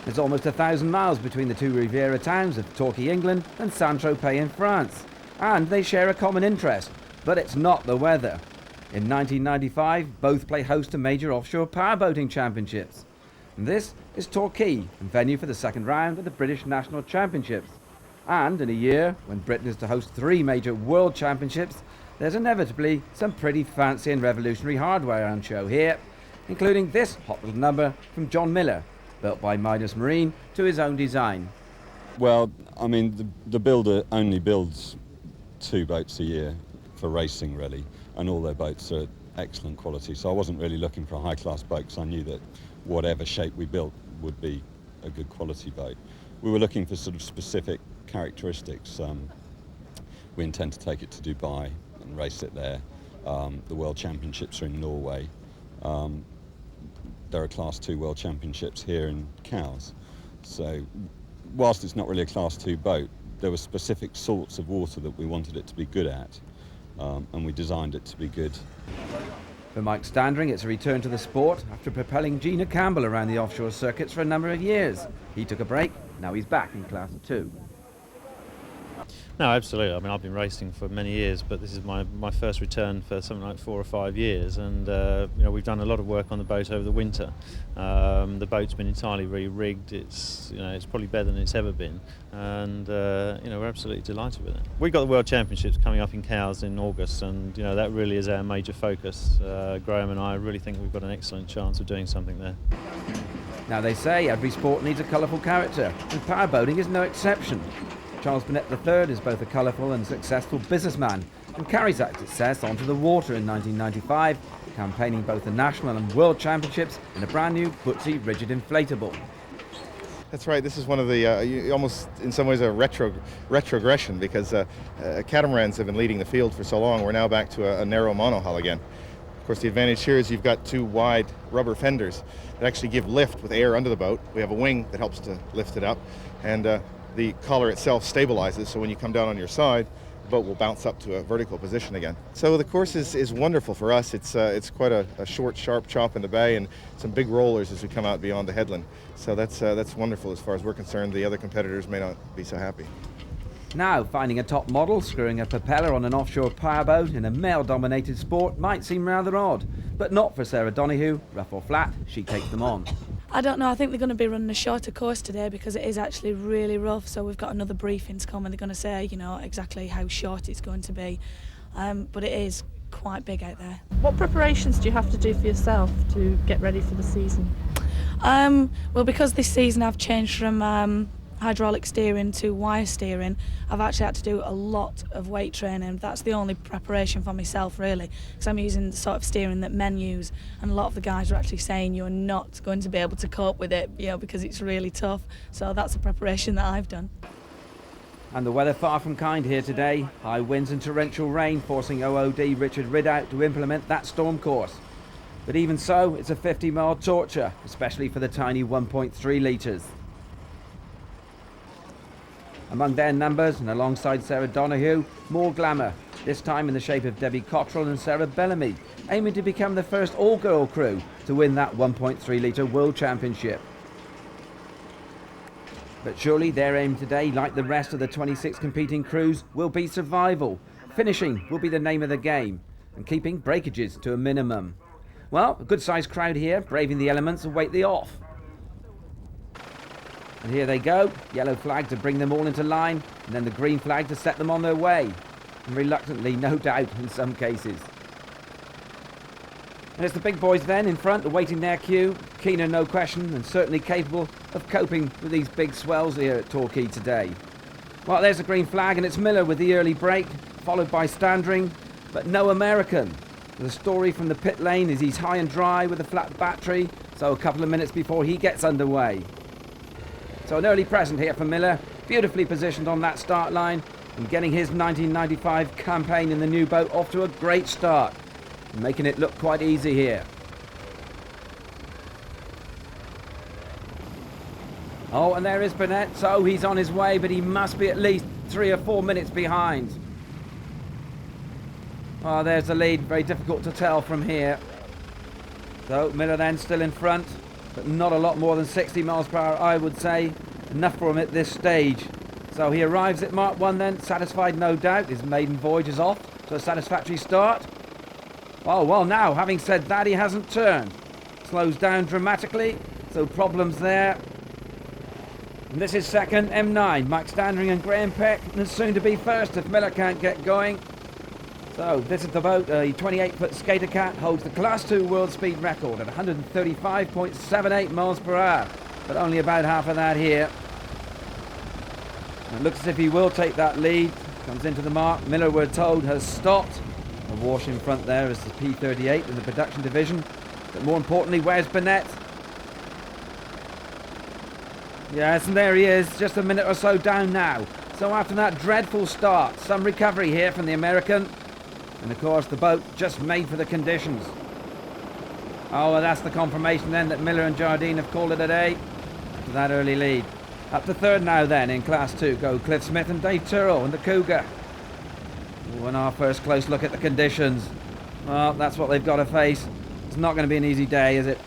There's almost 1,000 miles between the two Riviera towns of Torquay, England and Saint-Tropez in France. And they share a common interest, but it's not the weather. In 1995, both play host to major offshore powerboating championships. And this is Torquay, venue for the second round of the British National Championships. And in a year when Britain is to host 3 major world championships, there's inevitably some pretty fancy and revolutionary hardware on show here, including this hot little number from John Miller, built by Midas Marine to his own design. Well, I mean, the builder only builds 2 boats a year for racing, really, and all their boats are excellent quality. So I wasn't really looking for a high-class boat because I knew that whatever shape we built would be a good quality boat. We were looking for sort of specific characteristics. We intend to take it to Dubai and race it there. The World Championships are in Norway. There are Class 2 World Championships here in Cowes. So whilst it's not really a Class 2 boat, there were specific sorts of water that we wanted it to be good at, and we designed it to be good. For Mike Standring, it's a return to the sport after propelling Gina Campbell around the offshore circuits for a number of years. He took a break, now he's back in Class 2. No, absolutely. I mean, I've been racing for many years, but this is my first return for something like 4 or 5 years, and we've done a lot of work on the boat over the winter. The boat's been entirely re-rigged. It's probably better than it's ever been, and we're absolutely delighted with it. We've got the World Championships coming up in Cowes in August, and that really is our major focus. Graham and I really think we've got an excellent chance of doing something there. Now they say every sport needs a colourful character, and powerboating is no exception. Charles Burnett III is both a colourful and successful businessman and carries that success onto the water in 1995, campaigning both the national and world championships in a brand new Bootsy rigid inflatable. That's right. This is one of the almost in some ways a retrogression because catamarans have been leading the field for so long. We're now back to a narrow monohull again. Of course, the advantage here is you've got 2 wide rubber fenders that actually give lift with air under the boat. We have a wing that helps to lift it up, and the collar itself stabilizes, so when you come down on your side, the boat will bounce up to a vertical position again. So the course is wonderful for us. It's quite a short, sharp chop in the bay and some big rollers as we come out beyond the headland. So that's wonderful as far as we're concerned. The other competitors may not be so happy. Now, finding a top model screwing a propeller on an offshore powerboat in a male-dominated sport might seem rather odd, but not for Sarah Donoghue. Rough or flat, she takes them on. I don't know, I think they're going to be running a shorter course today because it is actually really rough, so we've got another briefing to come and they're going to say, exactly how short it's going to be. But it is quite big out there. What preparations do you have to do for yourself to get ready for the season? Well, because this season I've changed from hydraulic steering to wire steering, I've actually had to do a lot of weight training. That's the only preparation for myself, really, because I'm using the sort of steering that men use, and a lot of the guys are actually saying you're not going to be able to cope with it, because it's really tough. So that's the preparation that I've done. And the weather far from kind here today. High winds and torrential rain forcing OOD Richard Ridout to implement that storm course. But even so, it's a 50-mile torture, especially for the tiny 1.3 litres. Among their numbers, and alongside Sarah Donoghue, more glamour, this time in the shape of Debbie Cottrell and Sarah Bellamy, aiming to become the first all-girl crew to win that 1.3 litre World Championship. But surely their aim today, like the rest of the 26 competing crews, will be survival. Finishing will be the name of the game, and keeping breakages to a minimum. Well, a good-sized crowd here, braving the elements await the off. And here they go, yellow flag to bring them all into line, and then the green flag to set them on their way. And reluctantly, no doubt, in some cases. And it's the big boys then in front, awaiting their cue, keener no question, and certainly capable of coping with these big swells here at Torquay today. Well, there's the green flag, and it's Miller with the early break, followed by Standring, but no American. The story from the pit lane is he's high and dry with a flat battery, so a couple of minutes before he gets underway. So an early present here for Miller, beautifully positioned on that start line and getting his 1995 campaign in the new boat off to a great start, and making it look quite easy here. Oh, and there is Burnett, so he's on his way, but he must be at least 3 or 4 minutes behind. Oh, there's the lead, very difficult to tell from here. So Miller then still in front. but not a lot more than 60 miles per hour, I would say. Enough for him at this stage. So he arrives at Mark 1 then, satisfied no doubt. His maiden voyage is off to a satisfactory start. Oh, well now, having said that, he hasn't turned. Slows down dramatically, so problems there. And this is second, M9, Mike Standring and Graham Peck, and soon to be first if Miller can't get going. So this is the boat, a 28-foot skater cat, holds the Class 2 world speed record at 135.78 miles per hour, but only about half of that here. And it looks as if he will take that lead. Comes into the mark. Miller, we're told, has stopped. A wash in front there is the P38 in the production division. But more importantly, where's Burnett? Yes, and there he is, just a minute or so down now. So after that dreadful start, some recovery here from the American. And of course, the boat just made for the conditions. Oh, well, that's the confirmation then that Miller and Jardine have called it a day after that early lead. Up to third now then in Class 2 go Cliff Smith and Dave Tyrrell and the Cougar. Oh, and our first close look at the conditions. Well, that's what they've got to face. It's not going to be an easy day, is it?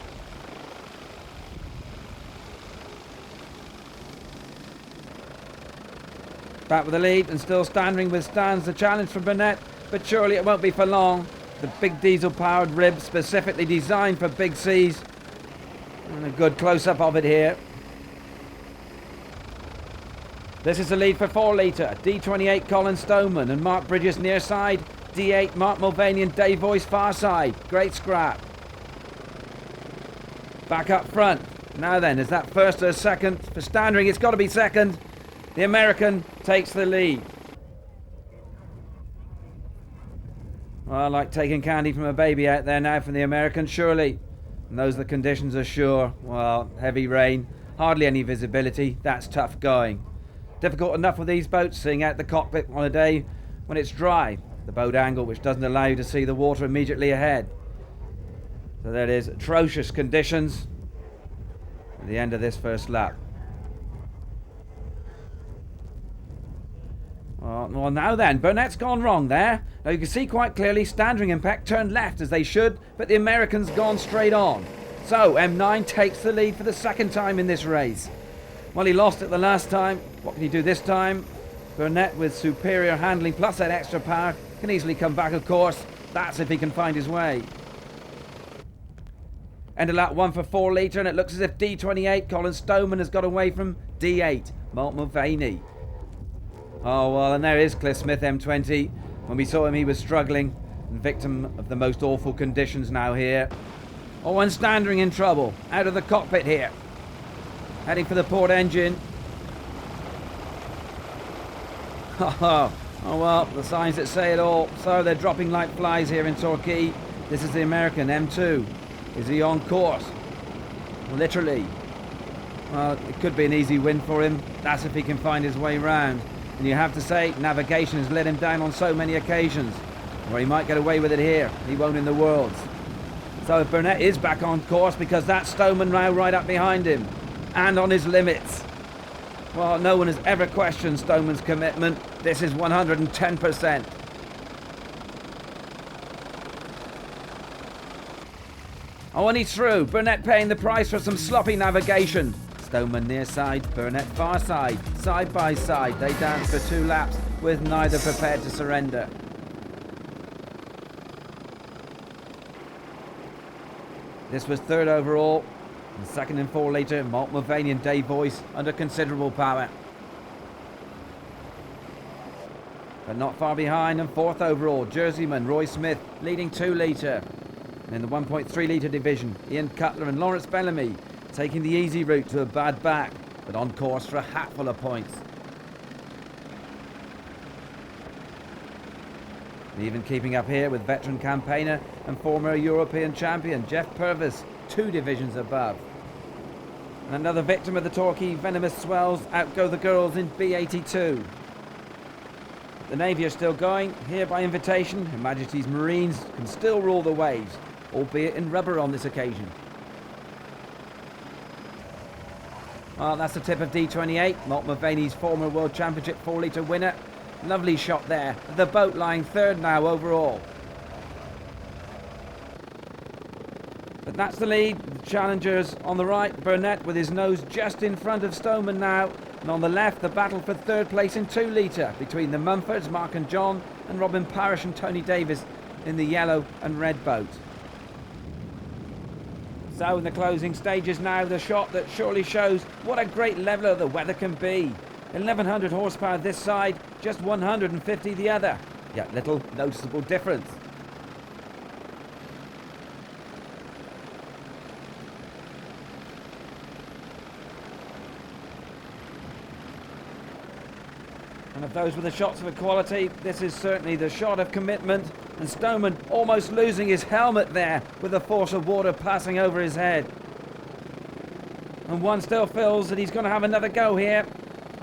Back with the lead and still Standring withstands the challenge from Burnett, but surely it won't be for long. The big diesel-powered rib specifically designed for big seas. And a good close-up of it here. This is the lead for 4 litre. D28 Colin Stoneman and Mark Bridges near side. D8 Mark Mulvaney and Dave Voice far side. Great scrap. Back up front. Now then, is that first or second? For Standring, it's got to be second. The American takes the lead. Well, like taking candy from a baby out there now from the American, surely. And those are the conditions are sure. Well, heavy rain, hardly any visibility. That's tough going. Difficult enough with these boats, seeing out the cockpit on a day when it's dry. The boat angle, which doesn't allow you to see the water immediately ahead. So that is atrocious conditions at the end of this first lap. Well, now then, Burnett's gone wrong there. Now you can see quite clearly Standring and Peck turned left as they should, but the American's gone straight on. So M9 takes the lead for the second time in this race. Well, he lost it the last time. What can he do this time? Burnett, with superior handling plus that extra power, can easily come back, of course. That's if he can find his way. End of lap 1 for 4 litre, and it looks as if D28 Colin Stoneman has got away from D8 Mark Mulvaney. Oh, well, and there is Cliff Smith, M20. When we saw him, he was struggling, and victim of the most awful conditions now here. Oh, and Standring in trouble, out of the cockpit here. Heading for the port engine. Oh, well, the signs that say it all. So they're dropping like flies here in Torquay. This is the American, M2. Is he on course? Literally. Well, it could be an easy win for him. That's if he can find his way round. And you have to say, navigation has let him down on so many occasions. Or he might get away with it here. He won't in the Worlds. So if Burnett is back on course, because that's Stoneman now right up behind him. And on his limits. Well, no one has ever questioned Stoneman's commitment. This is 110%. Oh, and he's through. Burnett paying the price for some sloppy navigation. Stoneman near side, Burnett far side. Side by side, they dance for 2 laps with neither prepared to surrender. This was third overall. And second and 4 litre, Mark Mulvaney and Dave Voice under considerable power. But not far behind, and fourth overall, Jerseyman Roy Smith leading 2 litre. And in the 1.3 litre division, Ian Cutler and Lawrence Bellamy taking the easy route to a bad back, but on course for a hatful of points. And even keeping up here with veteran campaigner and former European champion Jeff Purvis, 2 divisions above. And another victim of the Torquay venomous swells, out go the girls in B82. The Navy are still going, here by invitation. Her Majesty's Marines can still rule the waves, albeit in rubber on this occasion. Well, that's the tip of D28, Mark Mulvaney's former World Championship 4 litre winner. Lovely shot there, the boat lying third now overall. But that's the lead. The challengers on the right, Burnett with his nose just in front of Stoneman now. And on the left, the battle for third place in 2 litre between the Mumfords, Mark and John, and Robin Parrish and Tony Davis in the yellow and red boat. So in the closing stages now, the shot that surely shows what a great leveller the weather can be. 1100 horsepower this side, just 150 the other. Yet little noticeable difference. And of those with the shots of equality, this is certainly the shot of commitment. And Stoneman almost losing his helmet there with the force of water passing over his head. And one still feels that he's going to have another go here.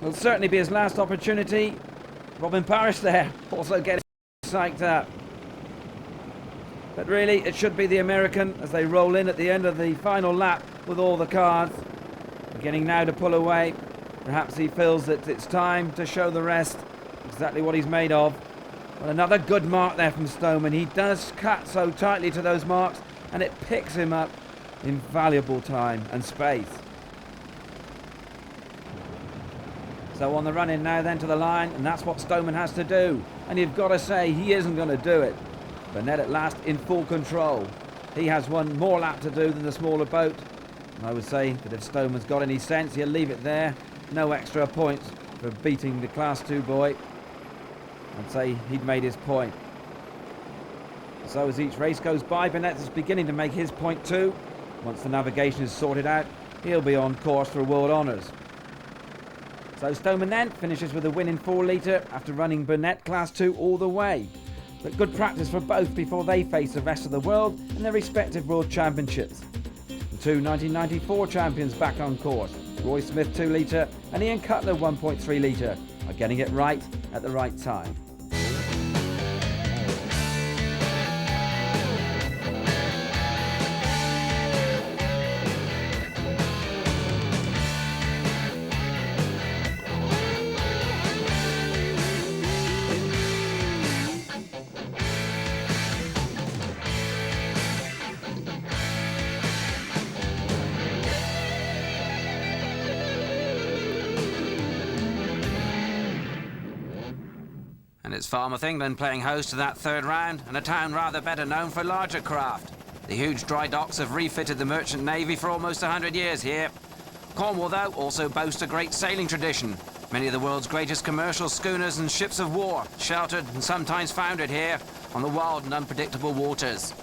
Will certainly be his last opportunity. Robin Parrish there also getting psyched up. But really, it should be the American as they roll in at the end of the final lap with all the cards. Beginning now to pull away. Perhaps he feels that it's time to show the rest exactly what he's made of. But another good mark there from Stoneman. He does cut so tightly to those marks and it picks him up in valuable time and space. So on the run in now then to the line, and that's what Stoneman has to do. And you've got to say he isn't going to do it. Burnett at last in full control. He has one more lap to do than the smaller boat. And I would say that if Stoneman's got any sense, he'll leave it there. No extra points for beating the Class 2 boy. I'd say he'd made his point. So as each race goes by, Burnett is beginning to make his point too. Once the navigation is sorted out, he'll be on course for world honours. So Stoneman then finishes with a win in 4 litre after running Burnett Class 2 all the way. But good practice for both before they face the rest of the world in their respective World Championships. The 2 1994 champions back on course, Roy Smith 2 litre and Ian Cutler 1.3 litre, are getting it right at the right time. And it's Falmouth, England playing host to that third round, and a town rather better known for larger craft. The huge dry docks have refitted the merchant navy for almost 100 years here. Cornwall, though, also boasts a great sailing tradition. Many of the world's greatest commercial schooners and ships of war sheltered and sometimes foundered here on the wild and unpredictable waters.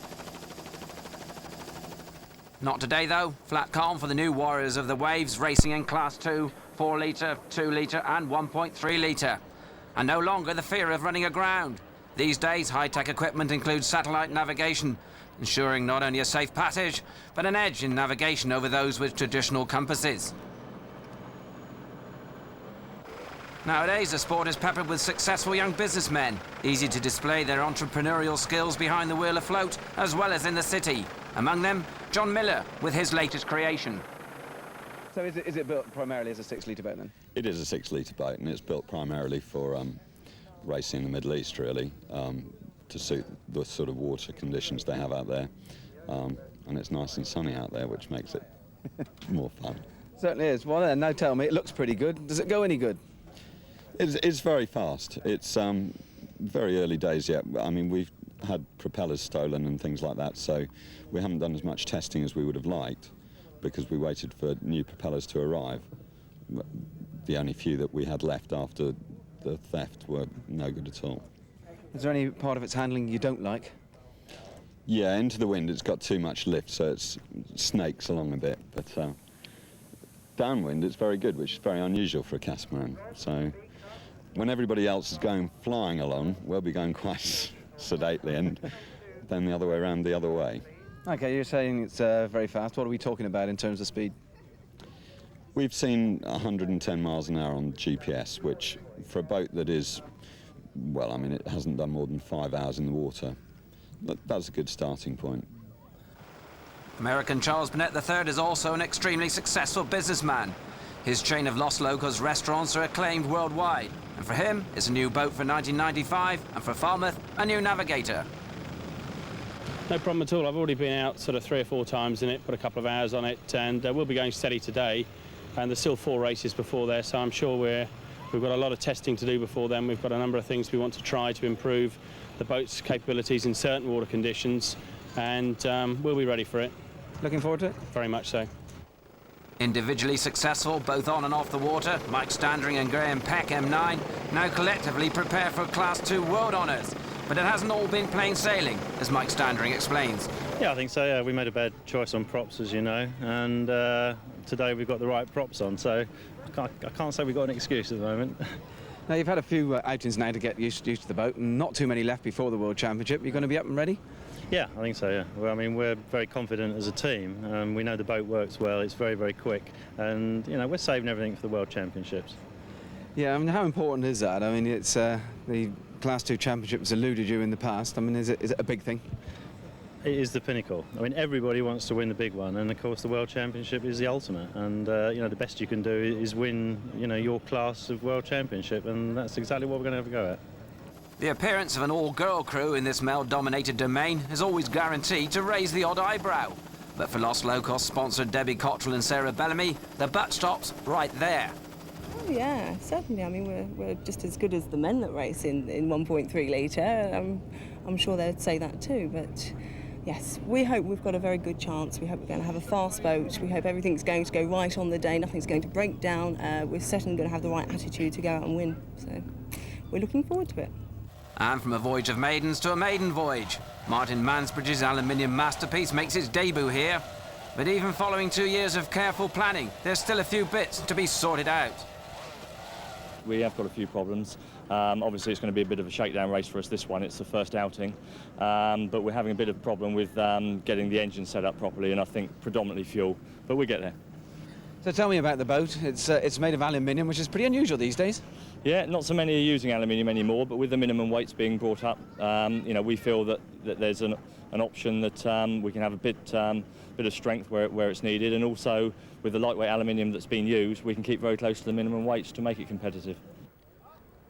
Not today, though. Flat calm for the new warriors of the waves, racing in Class 2, 4 litre, 2 litre and 1.3 litre. And no longer the fear of running aground. These days, high-tech equipment includes satellite navigation, ensuring not only a safe passage, but an edge in navigation over those with traditional compasses. Nowadays, the sport is peppered with successful young businessmen, easy to display their entrepreneurial skills behind the wheel afloat, as well as in the city. Among them, John Miller, with his latest creation. So is it built primarily as a 6 litre boat then? It is a 6 litre boat, and it's built primarily for racing in the Middle East, really, to suit the sort of water conditions they have out there. And it's nice and sunny out there, which makes it more fun. Certainly is. Well, now tell me, it looks pretty good. Does it go any good? It's very fast. It's very early days yet. I mean, we've had propellers stolen and things like that, so we haven't done as much testing as we would have liked, because we waited for new propellers to arrive. The only few that we had left after the theft were no good at all. Is there any part of its handling you don't like? Yeah, into the wind it's got too much lift, so it snakes along a bit, but downwind it's very good, which is very unusual for a catamaran. So when everybody else is going flying along, we'll be going quite sedately, and then the other way around the other way. Okay, you're saying it's very fast. What are we talking about in terms of speed? We've seen 110 miles an hour on GPS, which for a boat that is, well, I mean, it hasn't done more than 5 hours in the water. That's a good starting point. American Charles Burnett III is also an extremely successful businessman. His chain of Los Locos restaurants are acclaimed worldwide, and for him, it's a new boat for 1995, and for Falmouth, a new navigator. No problem at all. I've already been out sort of 3 or 4 times in it, put a couple of hours on it, and we'll be going steady today. And there's still 4 races before there, so I'm sure we've got a lot of testing to do before then. We've got a number of things we want to try to improve the boat's capabilities in certain water conditions, and we'll be ready for it. Looking forward to it? Very much so. Individually successful, both on and off the water, Mike Standring and Graham Peck, M9, now collectively prepare for Class 2 World Honours. But it hasn't all been plain sailing, as Mike Standring explains. Yeah, I think so. Yeah, we made a bad choice on props, as you know, and today we've got the right props on, so I can't say we've got an excuse at the moment. Now, you've had a few outings now to get used to the boat, and not too many left before the World Championship. You're going to be up and ready? Yeah, I think so, yeah. Well, I mean, we're very confident as a team. We know the boat works well, it's very, very quick, and, you know, we're saving everything for the World Championships. Yeah, I mean, how important is that? I mean, it's the Class 2 Championship has eluded you in the past. I mean, is it a big thing? It is the pinnacle. I mean, everybody wants to win the big one, and of course the World Championship is the ultimate. And you know, the best you can do is win, you know, your class of World Championship, and that's exactly what we're going to have a go at. The appearance of an all-girl crew in this male-dominated domain is always guaranteed to raise the odd eyebrow. But for Lost Low-Cost sponsor Debbie Cottrell and Sarah Bellamy, the buck stops right there. Oh yeah, certainly. I mean, we're just as good as the men that race in 1.3 litre. I'm sure they'd say that too, but yes, we hope we've got a very good chance. We hope we're going to have a fast boat. We hope everything's going to go right on the day, nothing's going to break down. We're certainly going to have the right attitude to go out and win. So we're looking forward to it. And from a voyage of maidens to a maiden voyage, Martin Mansbridge's aluminium masterpiece makes its debut here. But even following 2 years of careful planning, there's still a few bits to be sorted out. We have got a few problems. Obviously it's going to be a bit of a shakedown race for us, this one. It's the first outing, but we're having a bit of a problem with getting the engine set up properly, and I think predominantly fuel, but we'll get there. So tell me about the boat. It's made of aluminium, which is pretty unusual these days. Yeah, not so many are using aluminium anymore, but with the minimum weights being brought up, you know, we feel that there's an option that we can have a bit of strength where it's needed, and also with the lightweight aluminium that's been used, we can keep very close to the minimum weights to make it competitive.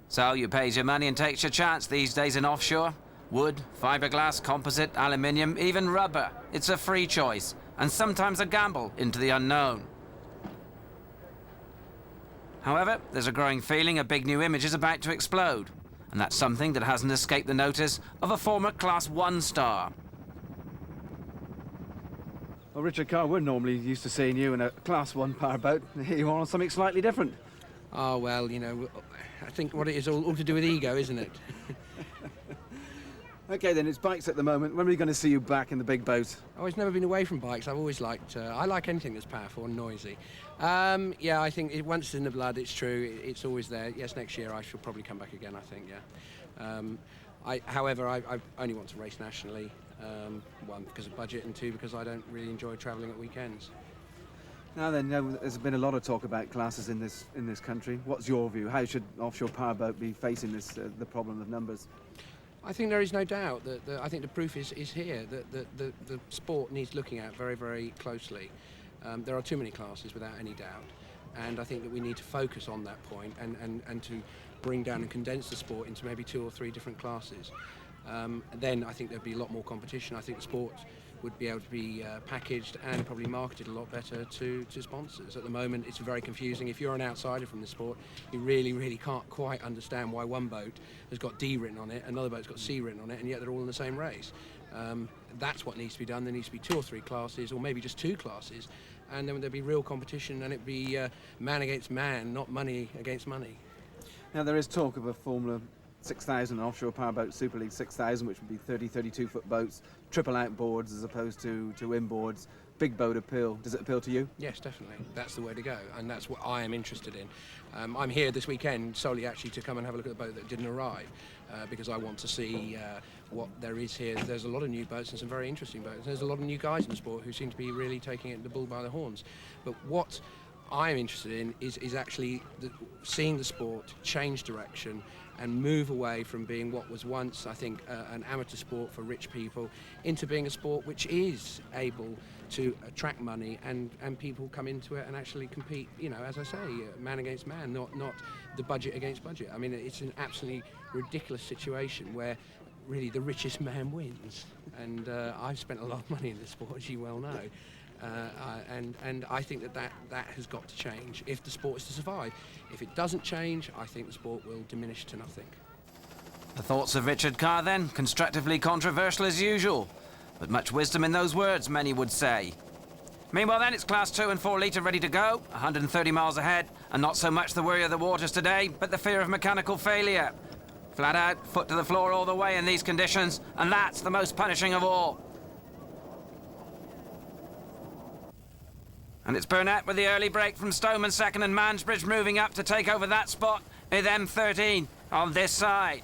So you pays your money and takes your chance these days in offshore. Wood, fiberglass, composite, aluminium, even rubber. It's a free choice, and sometimes a gamble into the unknown. However, there's a growing feeling a big new image is about to explode, and that's something that hasn't escaped the notice of a former Class 1 star. Well, Richard Carr, we're normally used to seeing you in a Class 1 powerboat. Here you are on something slightly different. Oh, well, you know, I think what it is all to do with ego, isn't it? OK, then, it's bikes at the moment. When are we going to see you back in the big boat? Oh, I've never been away from bikes. I've always liked... I like anything that's powerful and noisy. Yeah, I think once it's in the blood, it's true. It's always there. Yes, next year I shall probably come back again, I think, yeah. However, I only want to race nationally. One, because of budget, and two, because I don't really enjoy travelling at weekends. Now then, there's been a lot of talk about classes in this country. What's your view? How should offshore powerboat be facing this the problem of numbers? I think there is no doubt that I think the proof is here that the sport needs looking at very, very closely. There are too many classes without any doubt, and I think that we need to focus on that point and to bring down and condense the sport into maybe 2 or 3 different classes. Then I think there'd be a lot more competition. I think the sport would be able to be packaged and probably marketed a lot better to sponsors. At the moment, it's very confusing. If you're an outsider from the sport, you really, really can't quite understand why one boat has got D written on it, another boat's got C written on it, and yet they're all in the same race. That's what needs to be done. There needs to be 2 or 3 classes, or maybe just 2 classes, and then there'd be real competition, and it'd be man against man, not money against money. Now, there is talk of a Formula 6,000 offshore powerboat Super League 6,000, which would be 32-foot boats, triple outboards as opposed to inboards. Big boat appeal. Does it appeal to you? Yes, definitely. That's the way to go, and that's what I am interested in. I'm here this weekend solely actually to come and have a look at the boat that didn't arrive, because I want to see what there is here. There's a lot of new boats and some very interesting boats. There's a lot of new guys in the sport who seem to be really taking the bull by the horns. But what I'm interested in is actually seeing the sport change direction and move away from being what was once, I think, an amateur sport for rich people into being a sport which is able to attract money and people come into it and actually compete, you know, as I say, man against man, not the budget against budget. I mean, it's an absolutely ridiculous situation where really the richest man wins. And I've spent a lot of money in this sport, as you well know. And I think that has got to change if the sport is to survive. If it doesn't change, I think the sport will diminish to nothing. The thoughts of Richard Carr then, constructively controversial as usual, but much wisdom in those words, many would say. Meanwhile then, it's Class 2 and 4 litre ready to go, 130 miles ahead, and not so much the worry of the waters today, but the fear of mechanical failure. Flat out, foot to the floor all the way in these conditions, and that's the most punishing of all. And it's Burnett with the early break from Stoneman second, and Mansbridge moving up to take over that spot with M13 on this side.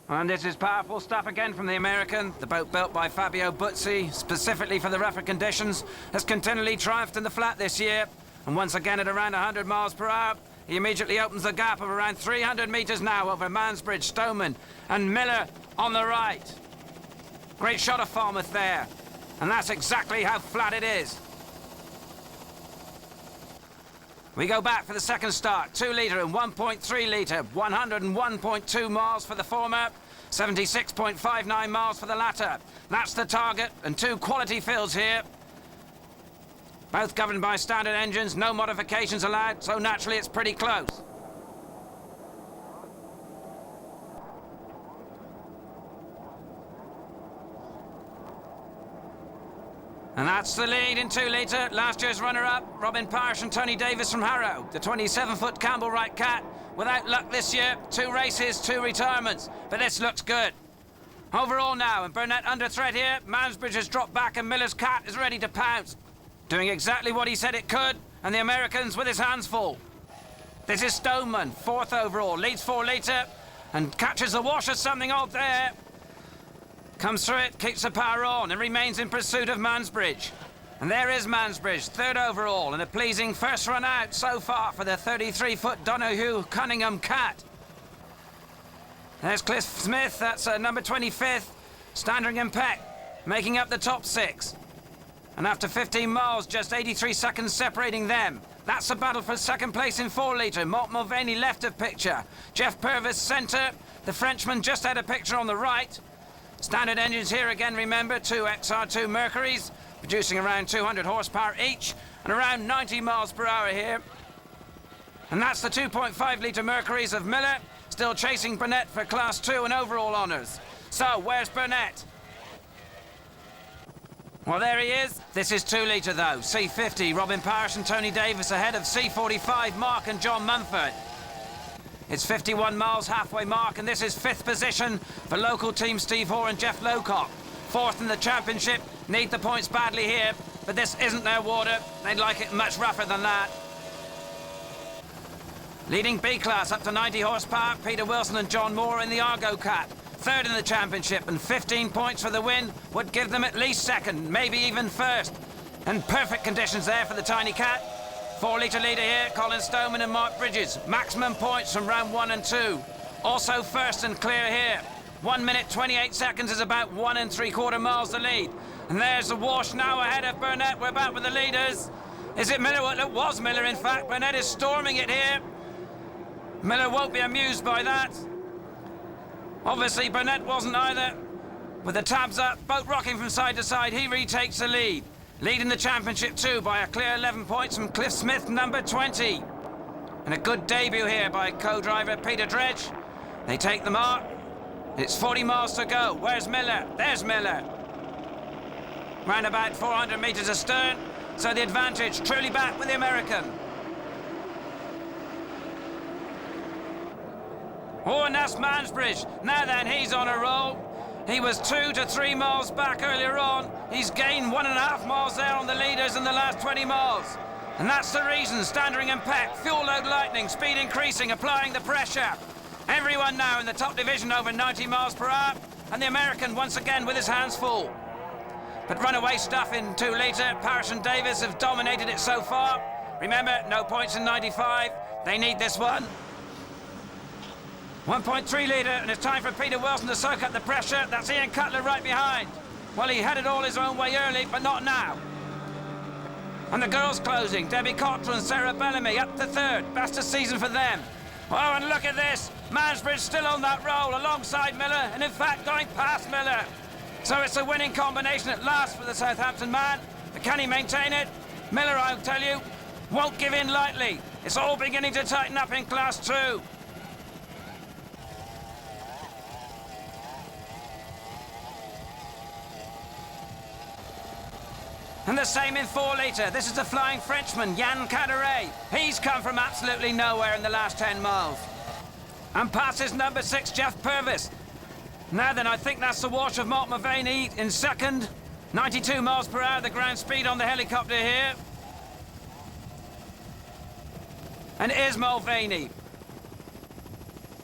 And this is powerful stuff again from the American. The boat built by Fabio Buzzi, specifically for the rougher conditions, has continually triumphed in the flat this year. And once again at around 100 miles per hour, he immediately opens the gap of around 300 metres now over Mansbridge, Stoneman and Miller on the right. Great shot of Falmouth there. And that's exactly how flat it is. We go back for the second start, 2 litre and 1.3 litre, 101.2 miles for the former, 76.59 miles for the latter. That's the target, and 2 quality fills here. Both governed by standard engines, no modifications allowed, so naturally it's pretty close. And that's the lead in 2 litre. Last year's runner-up, Robin Parrish and Tony Davis from Harrow. The 27-foot Campbell Wright Cat. Without luck this year, 2 races, 2 retirements. But this looks good. Overall now, and Burnett under threat here. Mansbridge has dropped back and Miller's Cat is ready to pounce. Doing exactly what he said it could, and the Americans with his hands full. This is Stoneman, 4th overall, leads 4 litre, and catches the wash of something odd there. Comes through it, keeps the power on, and remains in pursuit of Mansbridge. And there is Mansbridge, 3rd overall, and a pleasing first run out so far for the 33-foot Donoghue Cunningham Cat. There's Cliff Smith, that's number 25th, Standringham Peck, making up the top 6. And after 15 miles, just 83 seconds separating them. That's the battle for second place in 4 litre. Malt Mulvaney left of picture. Jeff Purvis centre. The Frenchman just had a picture on the right. Standard engines here again, remember, 2 XR2 Mercuries, producing around 200 horsepower each, and around 90 miles per hour here. And that's the 2.5 litre Mercuries of Miller, still chasing Burnett for Class 2 and overall honours. So, where's Burnett? Well, there he is. This is 2 litre though. C50, Robin Parrish and Tony Davis ahead of C45, Mark and John Mumford. It's 51 miles halfway mark, and this is 5th position for local team Steve Hoare and Jeff Lowcock. 4th in the championship, need the points badly here, but this isn't their water. They'd like it much rougher than that. Leading B-class up to 90 horsepower, Peter Wilson and John Moore in the Argo Cat. 3rd in the championship, and 15 points for the win would give them at least 2nd, maybe even 1st. And perfect conditions there for the Tiny Cat. 4 litre leader here, Colin Stoneman and Mark Bridges. Maximum points from round 1 and 2. Also 1st and clear here. 1 minute 28 seconds is about 1 3/4 miles the lead. And there's the wash now ahead of Burnett. We're back with the leaders. Is it Miller? Well, it was Miller, in fact. Burnett is storming it here. Miller won't be amused by that. Obviously, Burnett wasn't either. With the tabs up, boat rocking from side to side, he retakes the lead. Leading the championship too by a clear 11 points from Cliff Smith, number 20. And a good debut here by co-driver Peter Dredge. They take the mark. It's 40 miles to go. Where's Miller? There's Miller. Round about 400 metres astern. So the advantage truly back with the American. Oh, and that's Mansbridge. Now then, he's on a roll. He was 2 to 3 miles back earlier on. He's gained 1.5 miles there on the leaders in the last 20 miles. And that's the reason. Standringham Peck, fuel load lightning, speed increasing, applying the pressure. Everyone now in the top division over 90 miles per hour. And the American once again with his hands full. But runaway stuff in 2 litre. Parrish and Davis have dominated it so far. Remember, no points in 95. They need this one. 1.3 litre, and it's time for Peter Wilson to soak up the pressure. That's Ian Cutler right behind. Well, he had it all his own way early, but not now. And the girls closing. Debbie Cottrell and Sarah Bellamy up to 3rd. Best of season for them. Oh, and look at this. Mansbridge still on that roll alongside Miller, and in fact going past Miller. So it's a winning combination at last for the Southampton man. But can he maintain it? Miller, I'll tell you, won't give in lightly. It's all beginning to tighten up in Class 2. And the same in 4 litre. This is the flying Frenchman, Yann Caderet. He's come from absolutely nowhere in the last 10 miles. And passes number 6, Jeff Purvis. Now then, I think that's the wash of Malt Mulvaney in second. 92 miles per hour, the ground speed on the helicopter here. And it is Mulvaney.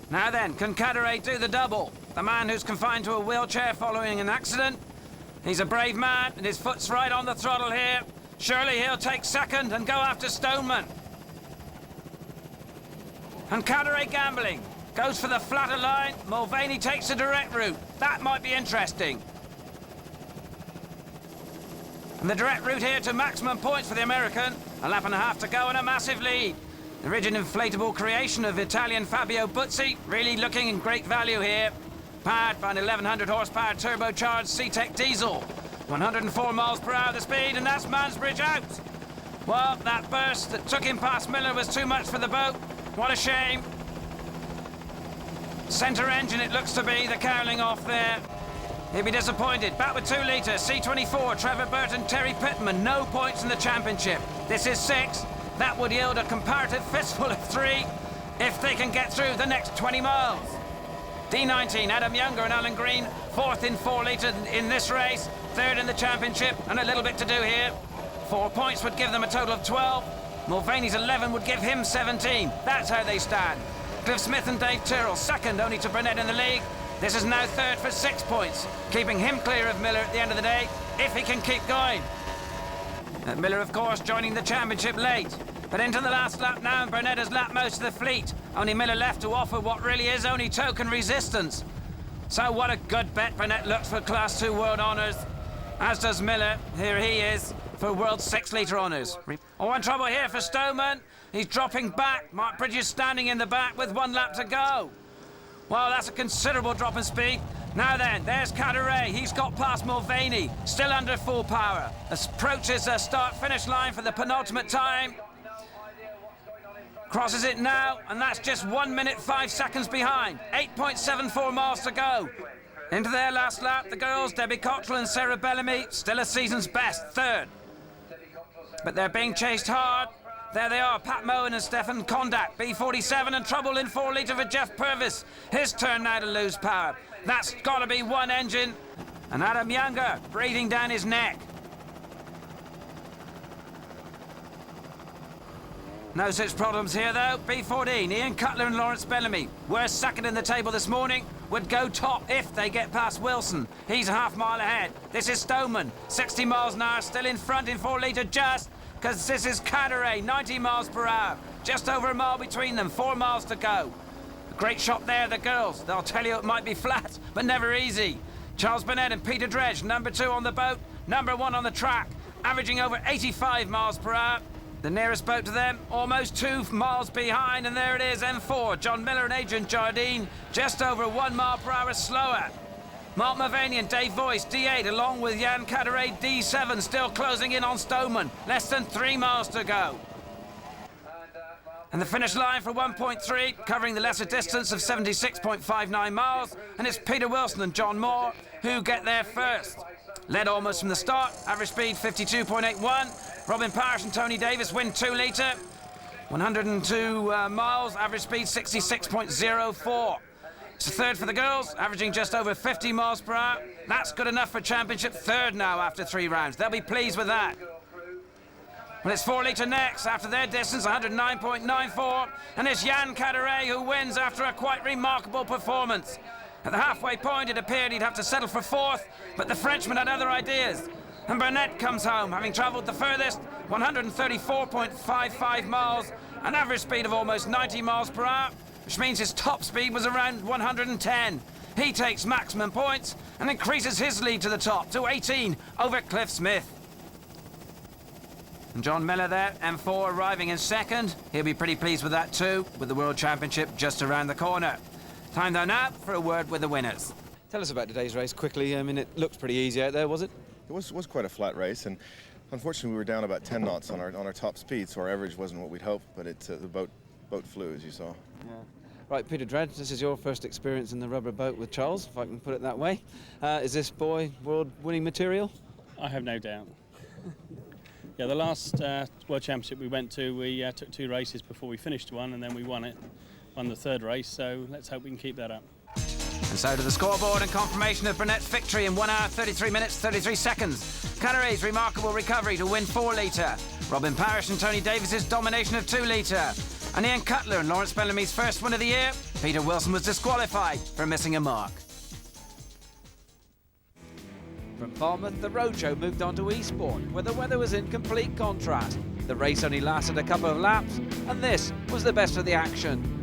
Now then, can Caderet do the double? The man who's confined to a wheelchair following an accident. He's a brave man, and his foot's right on the throttle here. Surely he'll take second and go after Stoneman. And Caderet gambling. Goes for the flatter line. Mulvaney takes a direct route. That might be interesting. And the direct route here to maximum points for the American. A lap and a half to go and a massive lead. The rigid inflatable creation of Italian Fabio Buzzi, really looking in great value here. Powered by an 1100 horsepower turbocharged C-Tech diesel. 104 miles per hour the speed, and that's Mansbridge out. Well, that burst that took him past Miller was too much for the boat. What a shame. Centre engine it looks to be, the cowling off there. He'll be disappointed. Back with 2 litre, C24, Trevor Burton, Terry Pittman, no points in the championship. This is 6. That would yield a comparative fistful of 3 if they can get through the next 20 miles. D19, Adam Younger and Alan Green, 4th in 4 litre in this race, 3rd in the championship, and a little bit to do here. 4 points would give them a total of 12. Mulvaney's 11 would give him 17. That's how they stand. Cliff Smith and Dave Tyrrell, 2nd only to Burnett in the league. This is now 3rd for 6 points, keeping him clear of Miller at the end of the day, if he can keep going. Miller, of course, joining the championship late. But into the last lap now, and Burnett has lapped most of the fleet. Only Miller left to offer what really is only token resistance. So what a good bet Burnett looks for Class 2 World Honours. As does Miller. Here he is for World 6 litre honours. Oh, in trouble here for Stoneman. He's dropping back. Mark Bridges standing in the back with 1 lap to go. Well, that's a considerable drop in speed. Now then, there's Caderet. He's got past Mulvaney. Still under full power. Approaches the start-finish line for the penultimate time. Crosses it now, and that's just 1 minute 5 seconds behind. 8.74 miles to go. Into their last lap, the girls, Debbie Cottrell and Sarah Bellamy, still a season's best, 3rd. But they're being chased hard. There they are, Pat Moen and Stefan Kondak, B47, and trouble in 4 litre for Jeff Purvis. His turn now to lose power. That's got to be one engine. And Adam Younger breathing down his neck. No such problems here, though. B14, Ian Cutler and Lawrence Bellamy were 2nd in the table this morning, would go top if they get past Wilson. He's a half mile ahead. This is Stoneman, 60 miles an hour, still in front in 4 litre just, because this is Caderet, 90 miles per hour. Just over a mile between them, 4 miles to go. A great shot there, the girls. They'll tell you it might be flat, but never easy. Charles Burnett and Peter Dredge, number 2 on the boat, number 1 on the track, averaging over 85 miles per hour. The nearest boat to them, almost 2 miles behind, and there it is, M4. John Miller and Adrian Jardine, just over 1 mile per hour slower. Mark Mulvaney and Dave Voice, D8, along with Yann Caderet, D7, still closing in on Stoneman. Less than 3 miles to go. And the finish line for 1.3, covering the lesser distance of 76.59 miles, and it's Peter Wilson and John Moore who get there first. Led almost from the start, average speed 52.81. Robin Parrish and Tony Davis win 2 litre. 102 miles, average speed 66.04. It's a 3rd for the girls, averaging just over 50 miles per hour. That's good enough for championship 3rd now after 3 rounds. They'll be pleased with that. Well, it's 4 litre next after their distance, 109.94. And it's Yann Caderet who wins after a quite remarkable performance. At the halfway point, it appeared he'd have to settle for 4th, but the Frenchman had other ideas. And Burnett comes home, having travelled the furthest, 134.55 miles, an average speed of almost 90 miles per hour, which means his top speed was around 110. He takes maximum points and increases his lead to the top to 18 over Cliff Smith. And John Miller there, M4 arriving in second. He'll be pretty pleased with that too, with the World Championship just around the corner. Time though now for a word with the winners. Tell us about today's race quickly. I mean, it looked pretty easy out there, was it? It was quite a flat race, and unfortunately we were down about 10 knots on our top speed, so our average wasn't what we'd hoped, but the boat flew, as you saw. Yeah. Right, Peter Dredd, this is your first experience in the rubber boat with Charles, if I can put it that way. Is this boy world-winning material? I have no doubt. Yeah, the last World Championship we went to, we took 2 races before we finished one, and then we won the third race, so let's hope we can keep that up. And so to the scoreboard and confirmation of Burnett's victory in 1 hour, 33 minutes, 33 seconds. Cannery's remarkable recovery to win 4 litre. Robin Parrish and Tony Davis's domination of 2 litre. And Ian Cutler and Lawrence Bellamy's first win of the year. Peter Wilson was disqualified for missing a mark. From Falmouth, the roadshow moved on to Eastbourne, where the weather was in complete contrast. The race only lasted a couple of laps, and this was the best of the action.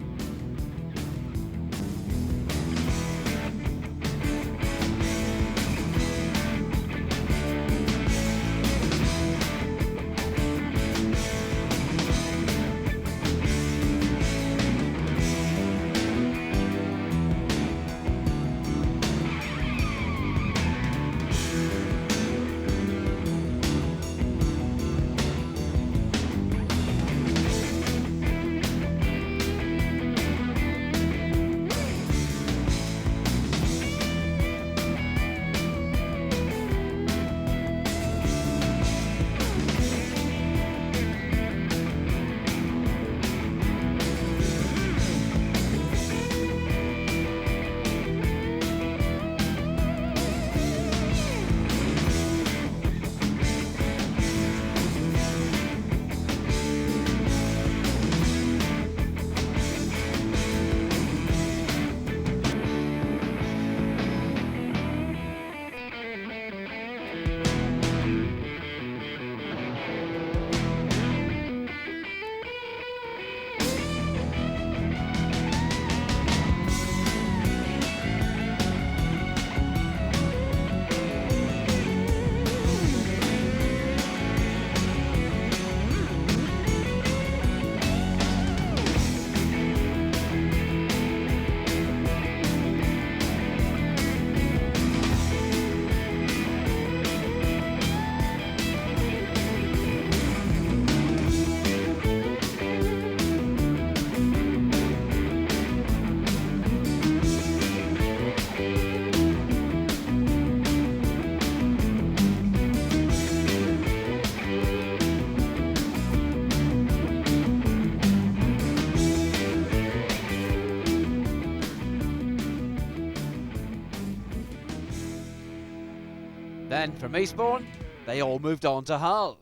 Then from Eastbourne, they all moved on to Hull.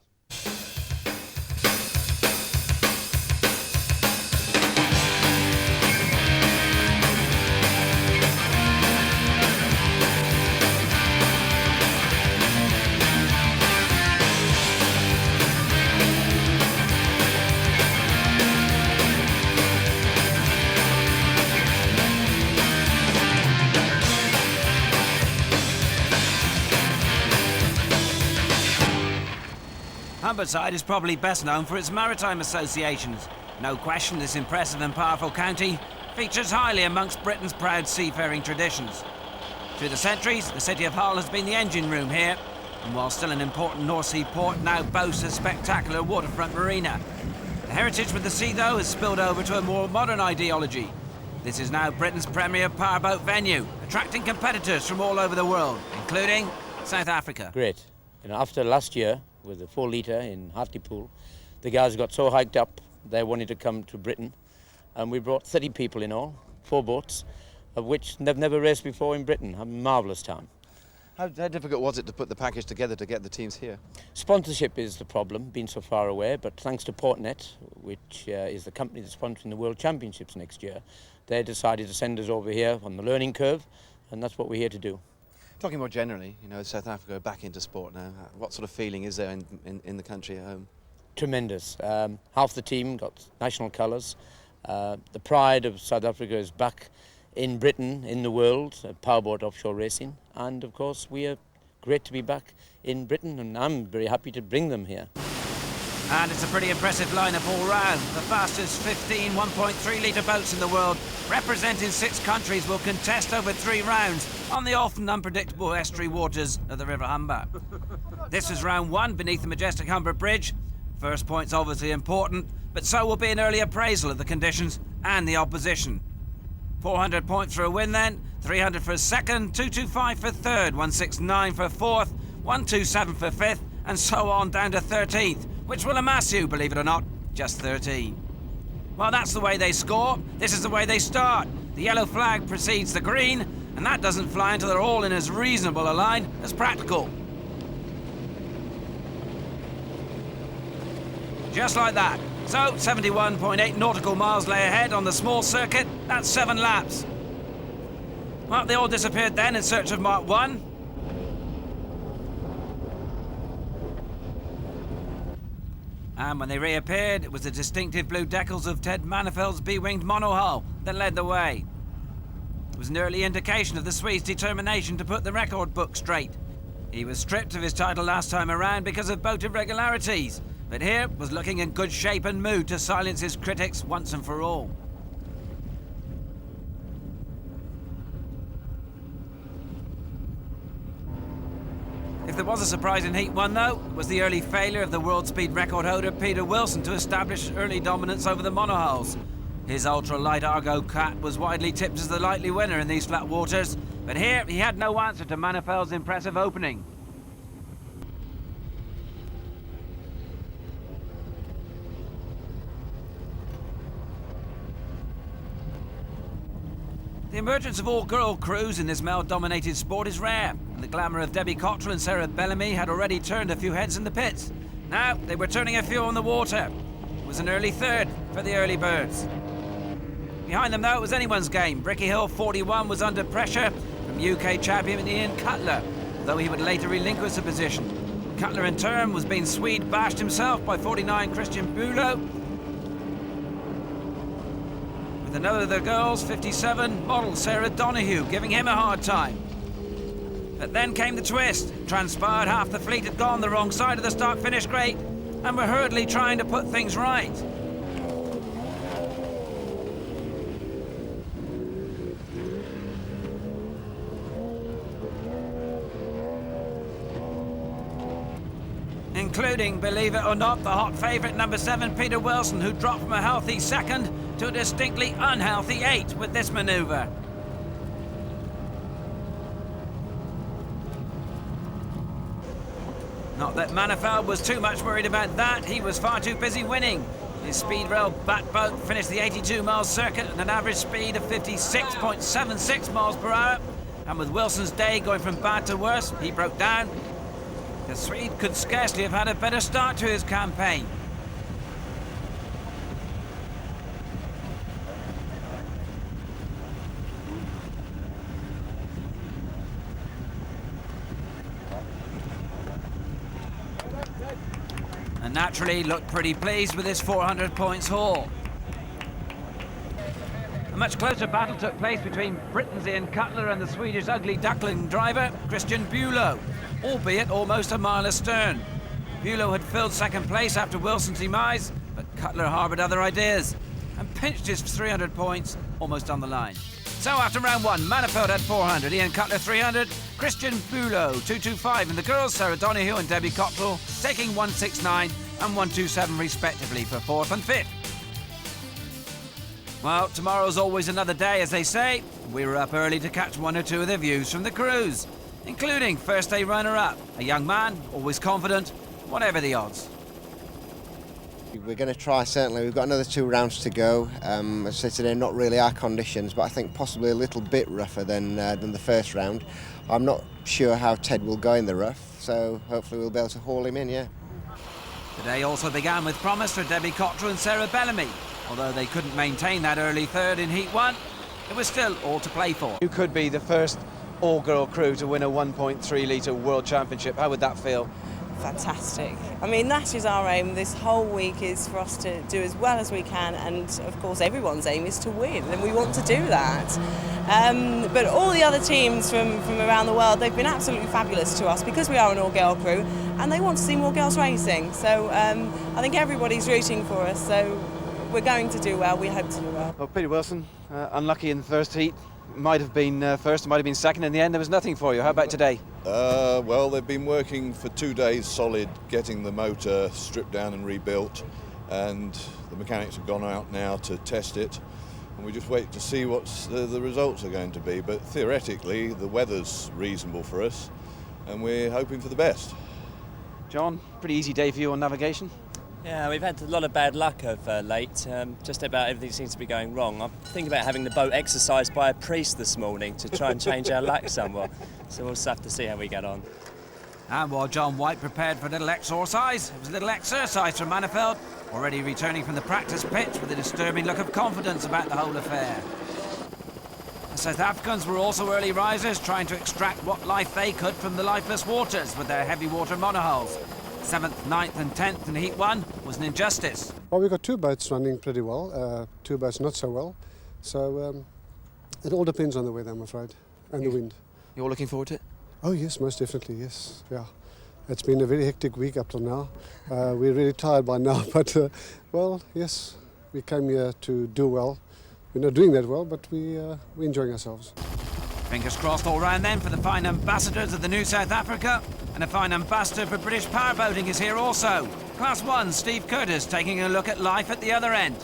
Humberside is probably best known for its maritime associations. No question this impressive and powerful county features highly amongst Britain's proud seafaring traditions. Through the centuries, the city of Hull has been the engine room here, and while still an important North Sea port, now boasts a spectacular waterfront marina. The heritage with the sea, though, has spilled over to a more modern ideology. This is now Britain's premier powerboat venue, attracting competitors from all over the world, including South Africa. Great. You know, after last year, with the 4 litre in Hartlepool, the guys got so hyped up, they wanted to come to Britain. And we brought 30 people in all, 4 boats, of which they've never raced before in Britain. A marvellous time. How difficult was it to put the package together to get the teams here? Sponsorship is the problem, being so far away, but thanks to Portnet, which is the company that's sponsoring the World Championships next year, they decided to send us over here on the learning curve, and that's what we're here to do. Talking more generally, you know, South Africa back into sport now. What sort of feeling is there in the country at home? Tremendous. Half the team got national colours. The pride of South Africa is back in Britain, in the world, Powerboat Offshore racing. And of course, we are great to be back in Britain, and I'm very happy to bring them here. And it's a pretty impressive lineup all round. The fastest 15 1.3 litre boats in the world, representing 6 countries, will contest over 3 rounds on the often unpredictable estuary waters of the River Humber. This is round 1 beneath the majestic Humber Bridge. First point's obviously important, but so will be an early appraisal of the conditions and the opposition. 400 points for a win then, 300 for a second, 225 for third, 169 for fourth, 127 for fifth, and so on down to 13th, which will amass you, believe it or not, just 13. Well, that's the way they score. This is the way they start. The yellow flag precedes the green, and that doesn't fly until they're all in as reasonable a line as practical. Just like that. So, 71.8 nautical miles lay ahead on the small circuit. That's 7 laps. Well, they all disappeared then in search of Mark 1. And when they reappeared, it was the distinctive blue decals of Ted Manifeld's B-winged monohull that led the way. It was an early indication of the Swede's determination to put the record book straight. He was stripped of his title last time around because of boat irregularities, but here was looking in good shape and mood to silence his critics once and for all. If there was a surprise in Heat 1, though, it was the early failure of the world speed record holder Peter Wilson to establish early dominance over the monohulls. His ultra-light Argo Cat was widely tipped as the likely winner in these flat waters, but here he had no answer to Manifeld's impressive opening. The emergence of all-girl crews in this male-dominated sport is rare, and the glamour of Debbie Cottrell and Sarah Bellamy had already turned a few heads in the pits. Now, they were turning a few on the water. It was an early third for the early birds. Behind them, though, it was anyone's game. Bricky Hill 41 was under pressure from UK champion Ian Cutler, though he would later relinquish the position. Cutler, in turn, was being Swede bashed himself by 49 Christian Bülow. Another of the girls, 57, model Sarah Donahue, giving him a hard time. But then came the twist. It transpired half the fleet had gone the wrong side of the start-finish grate and were hurriedly trying to put things right. Including, believe it or not, the hot favourite number 7, Peter Wilson, who dropped from a healthy second to a distinctly unhealthy 8 with this manoeuvre. Not that Manifeld was too much worried about that, he was far too busy winning. His speed rail bat boat finished the 82-mile circuit at an average speed of 56.76 miles per hour, and with Wilson's day going from bad to worse, he broke down. The Swede could scarcely have had a better start to his campaign. And naturally looked pretty pleased with his 400 points haul. A much closer battle took place between Britain's Ian Cutler and the Swedish ugly duckling driver, Christian Bülow, albeit almost a mile astern. Bülow had filled second place after Wilson's demise, but Cutler harboured other ideas and pinched his 300 points almost on the line. So after round 1, Manifeld had 400, Ian Cutler 300, Christian Bülow 225, and the girls Sarah Donahue and Debbie Cottrell taking 169 and 127 respectively for 4th and 5th. Well, tomorrow's always another day, as they say. We were up early to catch 1 or 2 of the views from the cruise, including first day runner-up, a young man, always confident, whatever the odds. We're going to try, certainly. We've got another 2 rounds to go. As I say today, not really our conditions, but I think possibly a little bit rougher than the first round. I'm not sure how Ted will go in the rough, so hopefully we'll be able to haul him in, yeah. Today also began with promise for Debbie Cottrell and Sarah Bellamy. Although they couldn't maintain that early third in Heat 1, it was still all to play for. You could be the first all-girl crew to win a 1.3 litre World Championship. How would that feel? Fantastic. I mean, that is our aim. This whole week is for us to do as well as we can, and of course everyone's aim is to win, and we want to do that. But all the other teams from around the world, they've been absolutely fabulous to us because we are an all-girl crew, and they want to see more girls racing. So I think everybody's rooting for us, so we're going to do well. We hope to do well. Well, Peter Wilson, unlucky in the first heat. Might have been first, might have been second. In the end, there was nothing for you. How about today? Well, they've been working for 2 days solid, getting the motor stripped down and rebuilt, and the mechanics have gone out now to test it, and we just wait to see what the results are going to be. But theoretically, the weather's reasonable for us, and we're hoping for the best. John, pretty easy day for you on navigation? Yeah, we've had a lot of bad luck of late. Just about everything seems to be going wrong. I'm thinking about having the boat exercised by a priest this morning to try and change our luck somewhat. So we'll just have to see how we get on. And while John White prepared for a little exercise, it was a little exercise from Manifeld, already returning from the practice pitch with a disturbing look of confidence about the whole affair. The South Africans were also early risers, trying to extract what life they could from the lifeless waters with their heavy water monohulls. 7th, 9th and 10th in Heat 1 was an injustice. Well, we've got 2 boats running pretty well, 2 boats not so well. So it all depends on the weather, I'm afraid, and the wind. You're looking forward to it? Oh, yes, most definitely, yes. Yeah. It's been a very hectic week up till now. We're really tired by now, but, well, yes, we came here to do well. We're not doing that well, but we're enjoying ourselves. Fingers crossed all round then for the fine ambassadors of the new South Africa. And a fine ambassador for British powerboating is here also. Class 1, Steve Curtis, taking a look at life at the other end.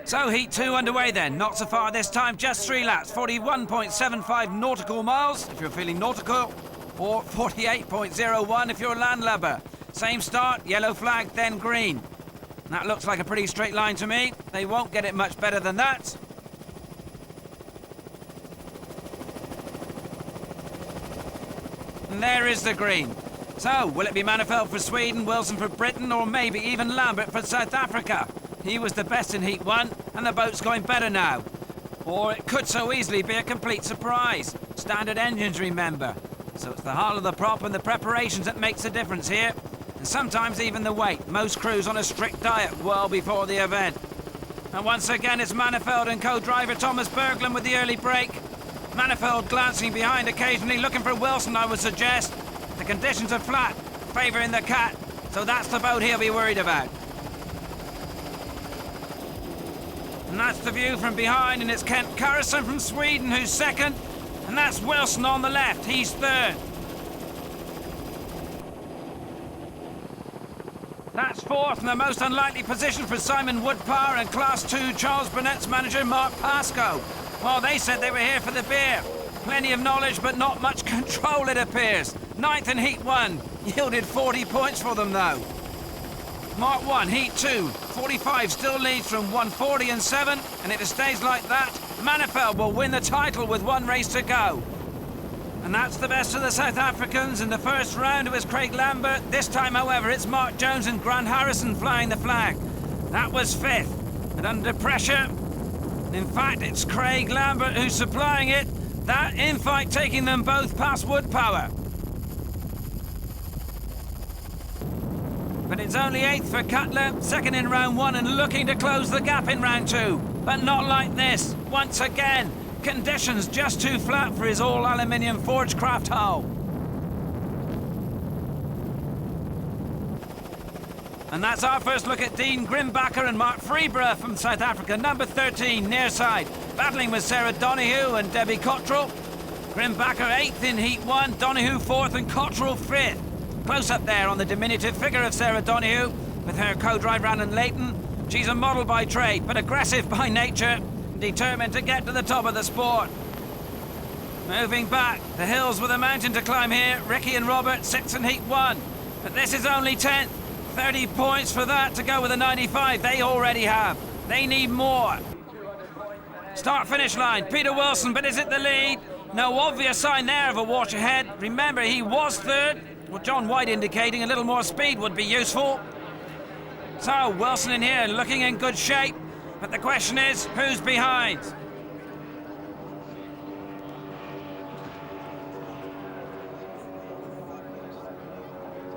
So Heat 2 underway then. Not so far this time, just 3 laps. 41.75 nautical miles if you're feeling nautical, or 48.01 if you're a landlubber. Same start, yellow flag, then green. That looks like a pretty straight line to me. They won't get it much better than that. And there is the green. So, will it be Manifeld for Sweden, Wilson for Britain, or maybe even Lambert for South Africa? He was the best in Heat 1, and the boat's going better now. Or it could so easily be a complete surprise. Standard engines, remember. So it's the hull of the prop and the preparations that makes the difference here. And sometimes even the weight. Most crews on a strict diet well before the event. And once again, it's Manifeld and co-driver Thomas Berglund with the early break. Manifeld glancing behind occasionally, looking for Wilson, I would suggest. The conditions are flat, favouring the cat, so that's the boat he'll be worried about. And that's the view from behind, and it's Kent Carrison from Sweden who's second, and that's Wilson on the left, he's third. That's fourth, and the most unlikely position for Simon Woodpower and Class 2 Charles Burnett's manager Mark Pascoe. Well, they said they were here for the beer. Plenty of knowledge, but not much control, it appears. 9th in Heat 1. Yielded 40 points for them, though. Mark 1, Heat 2. 45 still leads from 140 and 7, and if it stays like that, Manifeld will win the title with 1 race to go. And that's the best of the South Africans. In the first round, it was Craig Lambert. This time, however, it's Mark Jones and Grant Harrison flying the flag. That was 5th. And under pressure, in fact, it's Craig Lambert who's supplying it. That infight taking them both past Woodpower. But it's only 8th for Cutler, 2nd in round 1 and looking to close the gap in round 2. But not like this. Once again, conditions just too flat for his all-aluminium forged craft hull. And that's our first look at Dean Grimbacher and Mark Freeborough from South Africa, number 13, near side, battling with Sarah Donoghue and Debbie Cottrell. Grimbacher 8th in Heat 1, Donoghue 4th and Cottrell 5th. Close up there on the diminutive figure of Sarah Donoghue with her co-driver Annan Leighton. She's a model by trade, but aggressive by nature, determined to get to the top of the sport. Moving back, the hills with a mountain to climb here. Ricky and Robert, 6th in Heat 1. But this is only 10th. 30 points for that to go with a 95 they already have. They need more. Start-finish line, Peter Wilson, but is it the lead? No obvious sign there of a wash ahead. Remember, he was 3rd. Well, John White indicating a little more speed would be useful. So, Wilson in here looking in good shape. But the question is, who's behind?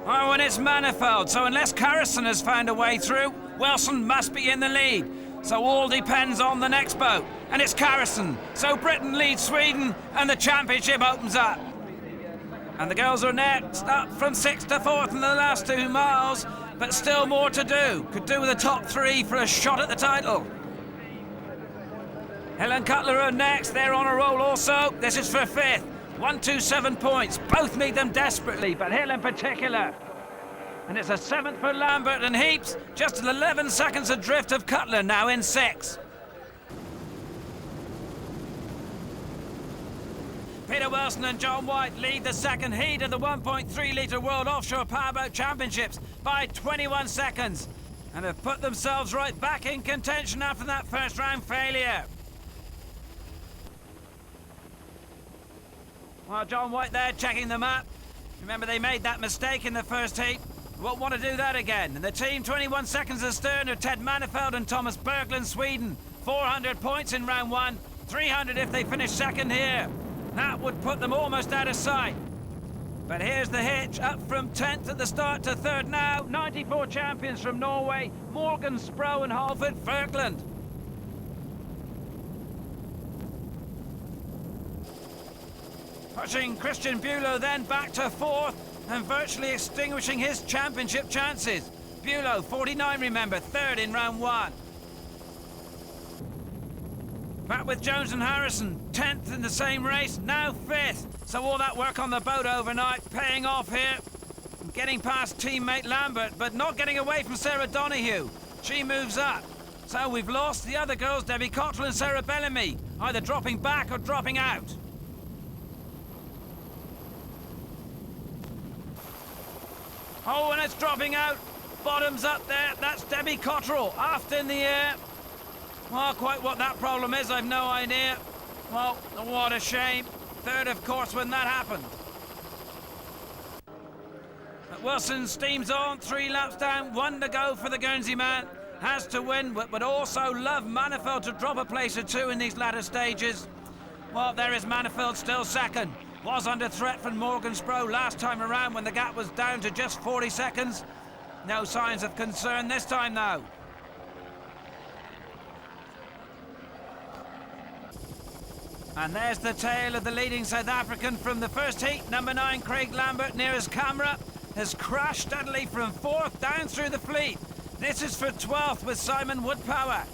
Oh, and it's Manifeld, so unless Carrison has found a way through, Wilson must be in the lead. So all depends on the next boat. And it's Carrison. So Britain leads Sweden, and the championship opens up. And the girls are next, up from 6th to 4th in the last 2 miles, but still more to do. Could do with the top 3 for a shot at the title. Hill and Cutler are next, they're on a roll also. This is for 5th, 127 points. Both need them desperately, but Hill in particular. And it's a 7th for Lambert and Heaps, just 11 seconds adrift of Cutler, now in 6th. Peter Wilson and John White lead the second heat of the 1.3 litre World Offshore Powerboat Championships by 21 seconds and have put themselves right back in contention after that first round failure. Well, John White there checking the map. Remember, they made that mistake in the first heat. Won't want to do that again. And the team 21 seconds astern are Ted Manifeld and Thomas Berglund, Sweden. 400 points in round 1, 300 if they finish second here. That would put them almost out of sight. But here's the hitch, up from 10th at the start to 3rd now. 94 champions from Norway, Morgan Spro and Halford Berglund. Pushing Christian Bulow then back to 4th and virtually extinguishing his championship chances. Bulow, 49 remember, 3rd in round 1. Back with Jones and Harrison, 10th in the same race, now 5th. So all that work on the boat overnight paying off here. Getting past teammate Lambert, but not getting away from Sarah Donoghue. She moves up. So we've lost the other girls, Debbie Cottrell and Sarah Bellamy, either dropping back or dropping out. Oh, and it's dropping out. Bottoms up there, that's Debbie Cottrell, aft in the air. Well, quite what that problem is, I've no idea. Well, what a shame. 3rd, of course, when that happened. But Wilson steams on, 3 laps down, 1 to go for the Guernsey man. Has to win, but would also love Manifeld to drop a place or 2 in these latter stages. Well, there is Manifeld still 2nd. Was under threat from Morgan Spro last time around when the gap was down to just 40 seconds. No signs of concern this time, though. And there's the tail of the leading South African from the first heat. Number 9, Craig Lambert, near his camera, has crashed steadily from 4th down through the fleet. This is for 12th with Simon Woodpower.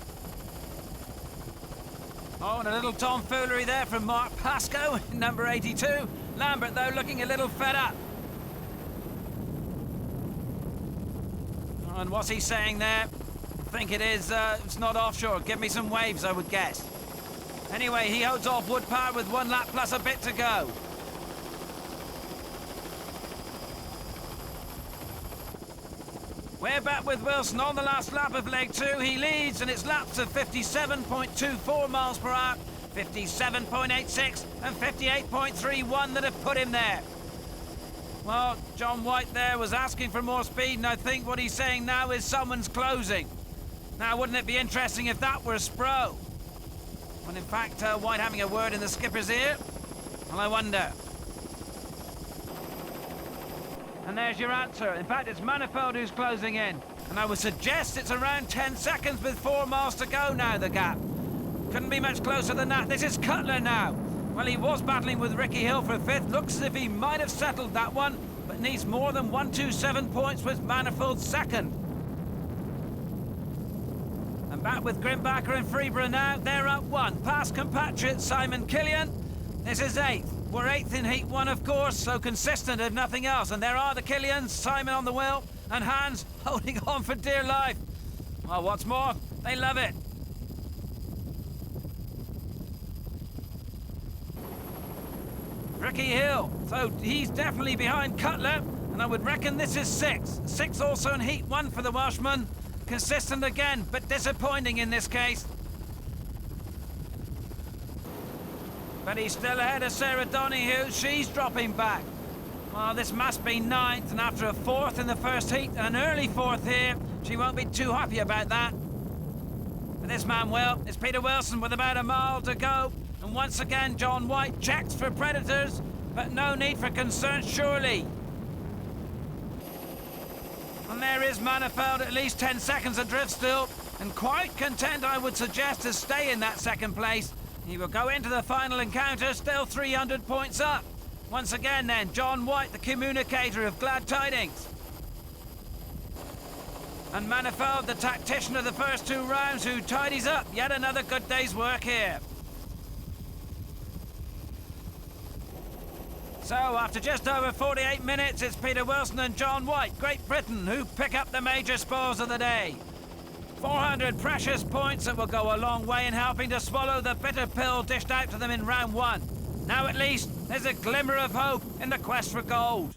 Oh, and a little tomfoolery there from Mark Pascoe, number 82. Lambert, though, looking a little fed up. And what's he saying there? I think it is, it's not offshore. Give me some waves, I would guess. Anyway, he holds off Woodpower with 1 lap plus a bit to go. We're back with Wilson on the last lap of leg 2. He leads, and it's laps of 57.24 miles per hour, 57.86 and 58.31 that have put him there. Well, John White there was asking for more speed, and I think what he's saying now is someone's closing. Now, wouldn't it be interesting if that were Spro? When in fact, White having a word in the skipper's ear? Well, I wonder. And there's your answer. In fact, it's Manifeld who's closing in. And I would suggest it's around 10 seconds with 4 miles to go now, the gap. Couldn't be much closer than that. This is Cutler now. Well, he was battling with Ricky Hill for 5th. Looks as if he might have settled that one, but needs more than 127 points with Manifold 2nd. And back with Grimbacher and Freeborough now. They're up 1. Past compatriot Simon Killian. This is 8th. We're 8th in Heat 1, of course, so consistent if nothing else. And there are the Killians, Simon on the wheel, and Hans holding on for dear life. Well, what's more, they love it. Ricky Hill, so he's definitely behind Cutler, and I would reckon this is 6th. 6th also in Heat 1 for the Welshman. Consistent again, but disappointing in this case. But he's still ahead of Sarah Donoghue. She's dropping back. Well, this must be 9th, and after a 4th in the first heat, and an early 4th here, she won't be too happy about that. But this man will. It's Peter Wilson with about a mile to go. And once again, John White checks for predators, but no need for concern, surely. And there is Manifeld, at least 10 seconds adrift still, and quite content, I would suggest, to stay in that 2nd place. He will go into the final encounter, still 300 points up. Once again then, John White, the communicator of glad tidings. And Manifold, the tactician of the first 2 rounds, who tidies up yet another good day's work here. So, after just over 48 minutes, it's Peter Wilson and John White, Great Britain, who pick up the major spoils of the day. 400 precious points that will go a long way in helping to swallow the bitter pill dished out to them in round 1. Now at least, there's a glimmer of hope in the quest for gold.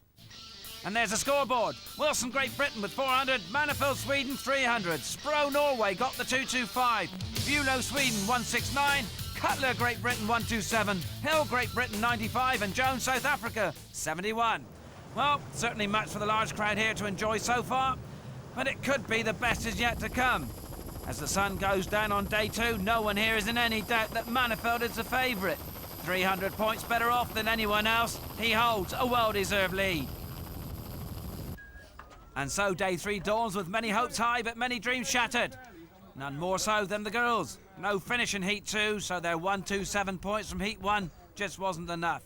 And there's a scoreboard. Wilson, Great Britain with 400, Manifold, Sweden, 300. Spro, Norway got the 225. Bulow, Sweden, 169. Cutler, Great Britain, 127. Hill, Great Britain, 95. And Jones, South Africa, 71. Well, certainly much for the large crowd here to enjoy so far, but it could be the best is yet to come. As the sun goes down on day 2, no one here is in any doubt that Manifold is the favourite. 300 points better off than anyone else. He holds a well-deserved lead. And so day 3 dawns with many hopes high but many dreams shattered. None more so than the girls. No finish in Heat 2, so their 127 points from Heat 1 just wasn't enough.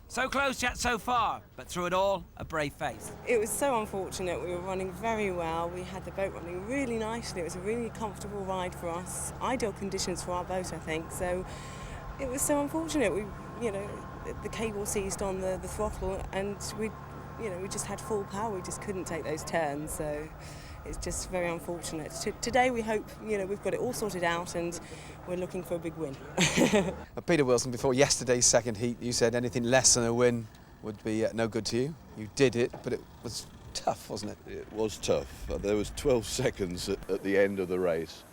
So close yet so far, but through it all, a brave face. It was so unfortunate. We were running very well. We had the boat running really nicely. It was a really comfortable ride for us. Ideal conditions for our boat, I think. So it was so unfortunate. The cable seized on the throttle and we just had full power. We just couldn't take those turns, so it's just very unfortunate. Today we hope, we've got it all sorted out and we're looking for a big win. Peter Wilson, before yesterday's second heat, you said anything less than a win would be no good to you. You did it, but it was tough, wasn't it? It was tough. There was 12 seconds at the end of the race,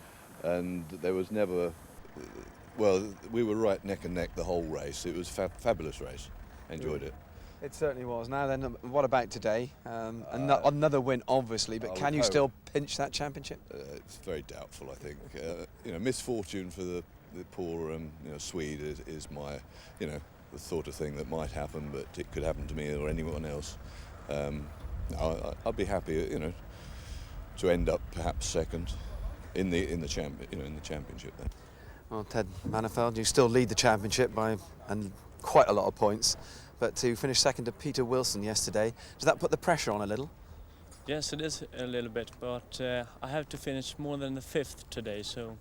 and there was never... Well, we were right neck and neck the whole race. It was a fabulous race. Enjoyed it. It certainly was. Now then, what about today? Another win, obviously, but can you still pinch that championship? It's very doubtful, I think. Misfortune for the poor Swede is my, the sort of thing that might happen, but it could happen to me or anyone else. I'd be happy, to end up perhaps second in the championship then. Well, Ted Manifold, you still lead the championship by quite a lot of points, but to finish second to Peter Wilson yesterday, does that put the pressure on a little? Yes, it is a little bit, but I have to finish more than the 5th today, so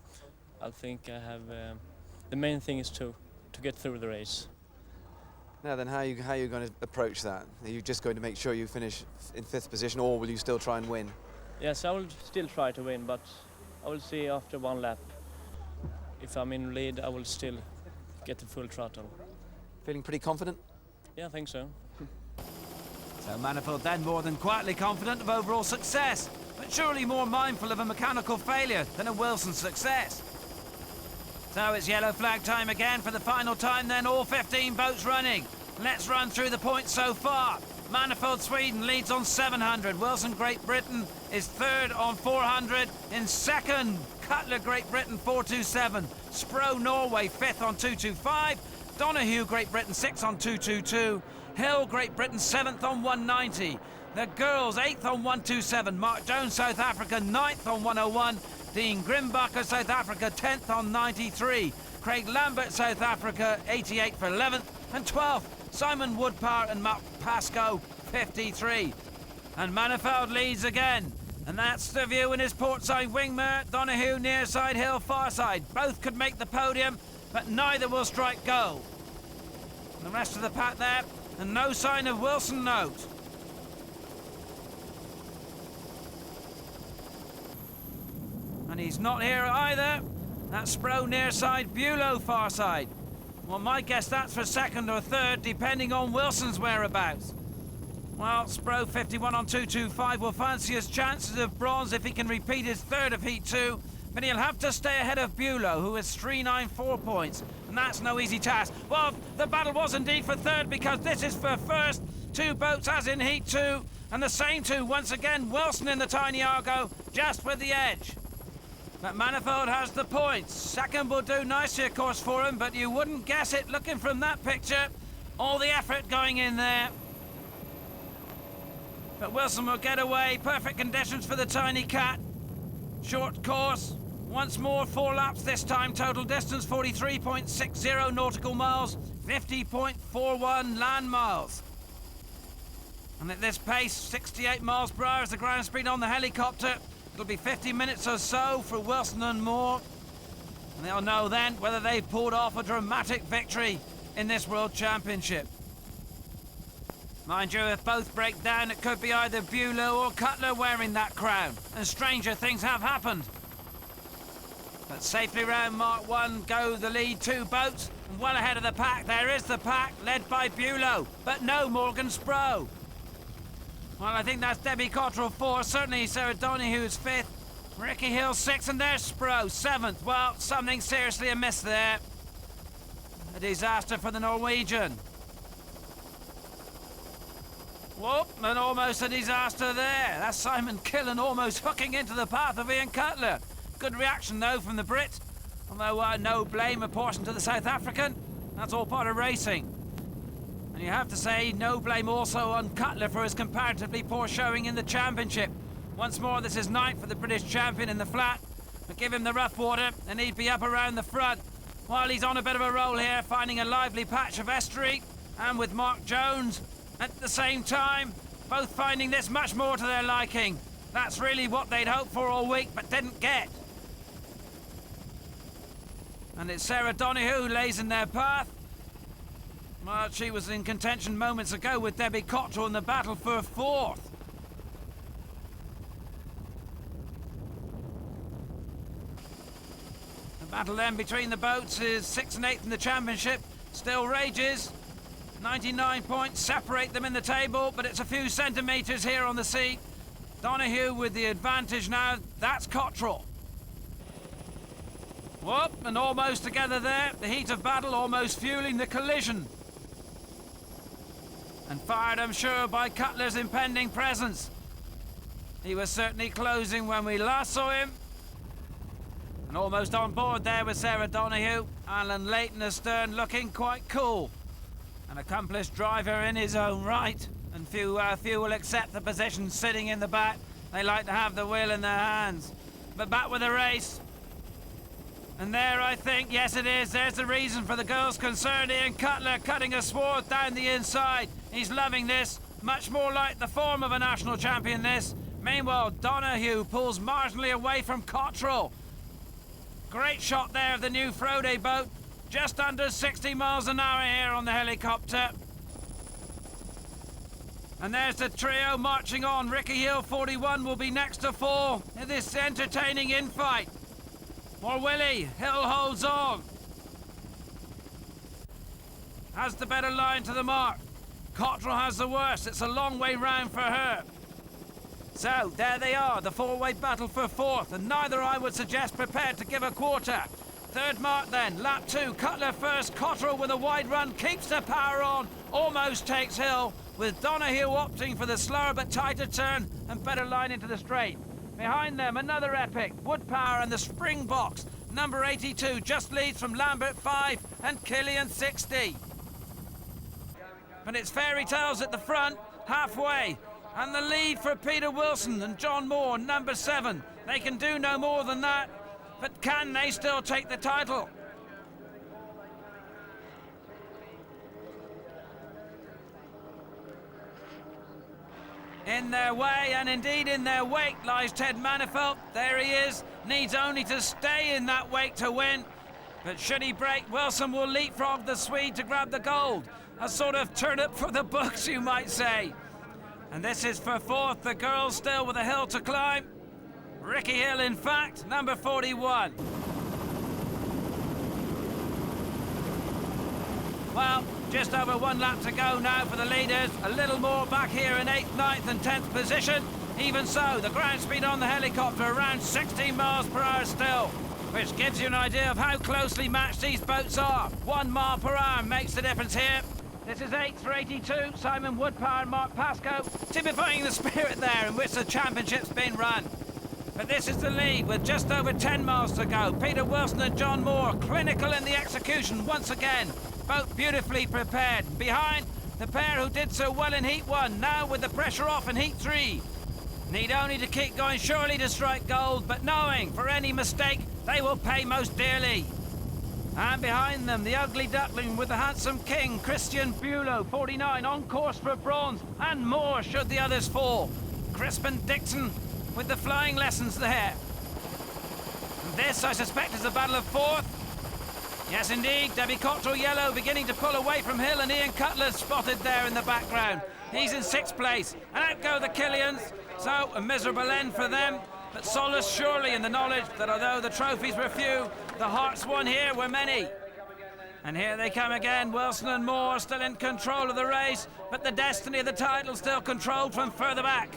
I think I have... the main thing is to get through the race. Now then, how are you going to approach that? Are you just going to make sure you finish in 5th position, or will you still try and win? Yes, I will still try to win, but I will see after 1 lap. If I'm in lead, I will still get the full throttle. Feeling pretty confident? Yeah, I think so. So Manifold then more than quietly confident of overall success, but surely more mindful of a mechanical failure than a Wilson success. So it's yellow flag time again for the final time then, all 15 boats running. Let's run through the points so far. Manifold Sweden leads on 700. Wilson Great Britain is 3rd on 400. In 2nd, Cutler Great Britain 427. Spro Norway 5th on 225. Donahue Great Britain 6th on 222. Hill Great Britain 7th on 190. The girls 8th on 127. Mark Jones South Africa 9th on 101. Dean Grimbacher South Africa 10th on 93. Craig Lambert South Africa 88 for 11th. And 12th, Simon Woodpower and Mark Pascoe 53. And Manifold leads again. And that's the view in his portside wingmer. Donahue near side, Hill far side. Both could make the podium, but neither will strike gold. And the rest of the pack there, and no sign of Wilson note. And he's not here either. That's Spro near side, Bulow far side. Well, my guess that's for 2nd or 3rd, depending on Wilson's whereabouts. Well, Spro 51 on 225 will fancy his chances of bronze if he can repeat his 3rd of Heat 2, but he'll have to stay ahead of Bulow, who has 394 points, and that's no easy task. Well, the battle was indeed for 3rd, because this is for 1st. 2 boats as in Heat 2, and the same 2 once again. Wilson in the Tiny Argo, just with the edge. But Manifold has the points. 2nd will do nicely, of course, for him, but you wouldn't guess it looking from that picture. All the effort going in there. But Wilson will get away. Perfect conditions for the Tiny Cat. Short course. Once more, 4 laps this time. Total distance 43.60 nautical miles. 50.41 land miles. And at this pace, 68 miles per hour is the ground speed on the helicopter. It'll be 50 minutes or so for Wilson and Moore. And they'll know then whether they've pulled off a dramatic victory in this World Championship. Mind you, if both break down, it could be either Bulow or Cutler wearing that crown. And stranger things have happened. But safely round Mark 1 go the lead 2 boats. And well ahead of the pack, there is the pack, led by Bulow, but no Morgan Sproul. Well, I think that's Debbie Cottrell 4, certainly Sarah Donoghue's 5th, Ricky Hill 6th, and there's Sproul 7th. Well, something seriously amiss there. A disaster for the Norwegian. Whoop, and almost a disaster there. That's Simon Killen almost hooking into the path of Ian Cutler. Good reaction, though, from the Brit. Although no blame apportioned to the South African. That's all part of racing. And you have to say, no blame also on Cutler for his comparatively poor showing in the championship. Once more, this is 9th for the British champion in the flat. But give him the rough water, and he'd be up around the front. While he's on a bit of a roll here, finding a lively patch of estuary, and with Mark Jones at the same time, both finding this much more to their liking. That's really what they'd hoped for all week, but didn't get. And it's Sarah Donoghue who lays in their path. Well, she was in contention moments ago with Debbie Cottrell in the battle for 4th. The battle then between the boats is 6th and 8th in the championship. Still rages. 99 points separate them in the table, but it's a few centimetres here on the sea. Donoghue with the advantage now. That's Cottrell. Whoop, and almost together there. The heat of battle almost fueling the collision. And fired, I'm sure, by Cutler's impending presence. He was certainly closing when we last saw him. And almost on board there with Sarah Donoghue. Alan Leighton astern looking quite cool. An accomplished driver in his own right. And few will accept the position sitting in the back. They like to have the wheel in their hands. But back with the race. And there, I think, yes it is, there's the reason for the girls concerned. Ian Cutler cutting a swath down the inside. He's loving this. Much more like the form of a national champion, this. Meanwhile, Donoghue pulls marginally away from Cottrell. Great shot there of the new Frode boat. Just under 60 miles an hour here on the helicopter. And there's the trio marching on. Ricky Hill, 41, will be next to fall in this entertaining infight. Or Willie, Hill holds on. Has the better line to the mark. Cottrell has the worst. It's a long way round for her. So, there they are, the four-way battle for 4th, and neither, I would suggest, prepared to give a quarter. 3rd mark then, lap 2, Cutler first, Cottrell with a wide run, keeps the power on, almost takes Hill, with Donoghue opting for the slower but tighter turn and better line into the straight. Behind them, another epic, Woodpower and the Springboks. Number 82 just leads from Lambert 5 and Killian 60. But it's fairy tales at the front, halfway. And the lead for Peter Wilson and John Moore, number 7. They can do no more than that, but can they still take the title? In their way, and indeed in their wake, lies Ted Manifelt. There he is, needs only to stay in that wake to win. But should he break, Wilson will leapfrog the Swede to grab the gold. A sort of turnip for the books, you might say. And this is for 4th, the girls still with a hill to climb. Ricky Hill, in fact, number 41. Well, just over 1 lap to go now for the leaders. A little more back here in 8th, 9th and 10th position. Even so, the ground speed on the helicopter around 16 miles per hour still, which gives you an idea of how closely matched these boats are. 1 mile per hour makes the difference here. This is 8th for 82, Simon Woodpower and Mark Pascoe, typifying the spirit there in which the championship's been run. But this is the lead with just over 10 miles to go. Peter Wilson and John Moore, clinical in the execution once again. Both beautifully prepared. Behind, the pair who did so well in Heat 1, now with the pressure off in Heat 3. Need only to keep going surely to strike gold, but knowing for any mistake, they will pay most dearly. And behind them, the ugly duckling with the handsome king, Christian Bulow, 49, on course for bronze, and more should the others fall. Crispin Dixon with the flying lessons there. And this, I suspect, is the battle of fourth. Yes, indeed, Debbie Cottrell Yellow beginning to pull away from Hill, and Ian Cutler spotted there in the background. He's in 6th place, and out go the Killians. So, a miserable end for them, but solace surely in the knowledge that although the trophies were few, the hearts won here were many. And here they come again, Wilson and Moore still in control of the race, but the destiny of the title still controlled from further back.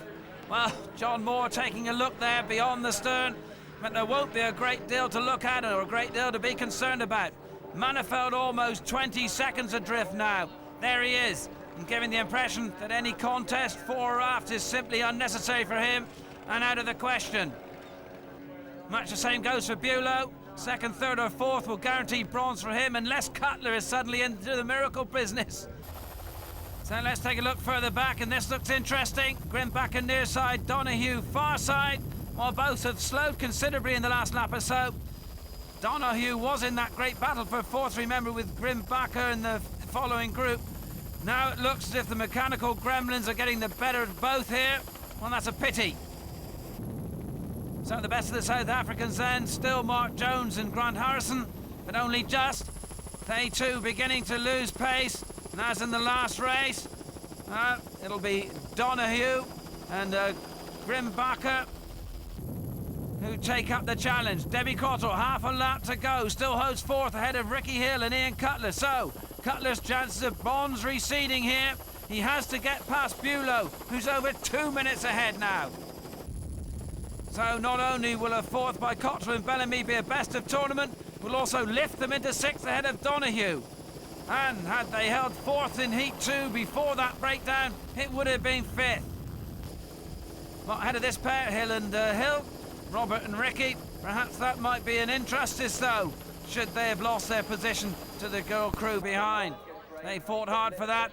Well, John Moore taking a look there beyond the stern, but there won't be a great deal to look at or a great deal to be concerned about. Manifeld almost 20 seconds adrift now. There he is, and giving the impression that any contest fore or aft is simply unnecessary for him and out of the question. Much the same goes for Bulow. 2nd, 3rd or 4th will guarantee bronze for him unless Cutler is suddenly into the miracle business. So let's take a look further back, and this looks interesting. Grimbacker near side, Donahue far side, while both have slowed considerably in the last lap or so. Donahue was in that great battle for 4th, remember, with Grimbacker in the following group. Now it looks as if the mechanical gremlins are getting the better of both here. Well, that's a pity. So the best of the South Africans then, still Mark Jones and Grant Harrison, but only just. They too beginning to lose pace, and as in the last race, it'll be Donahue and Grimbacker who take up the challenge. Debbie Cottrell, half a lap to go, still holds 4th ahead of Ricky Hill and Ian Cutler. So, Cutler's chances of bronze receding here. He has to get past Bulow, who's over 2 minutes ahead now. So not only will a 4th by Cottrell and Bellamy be a best of tournament, will also lift them into 6th ahead of Donahue. And had they held 4th in Heat 2 before that breakdown, it would have been 5th. Well, ahead of this pair, Hill and Hill, Robert and Ricky, perhaps that might be an injustice though, should they have lost their position to the girl crew behind. They fought hard for that.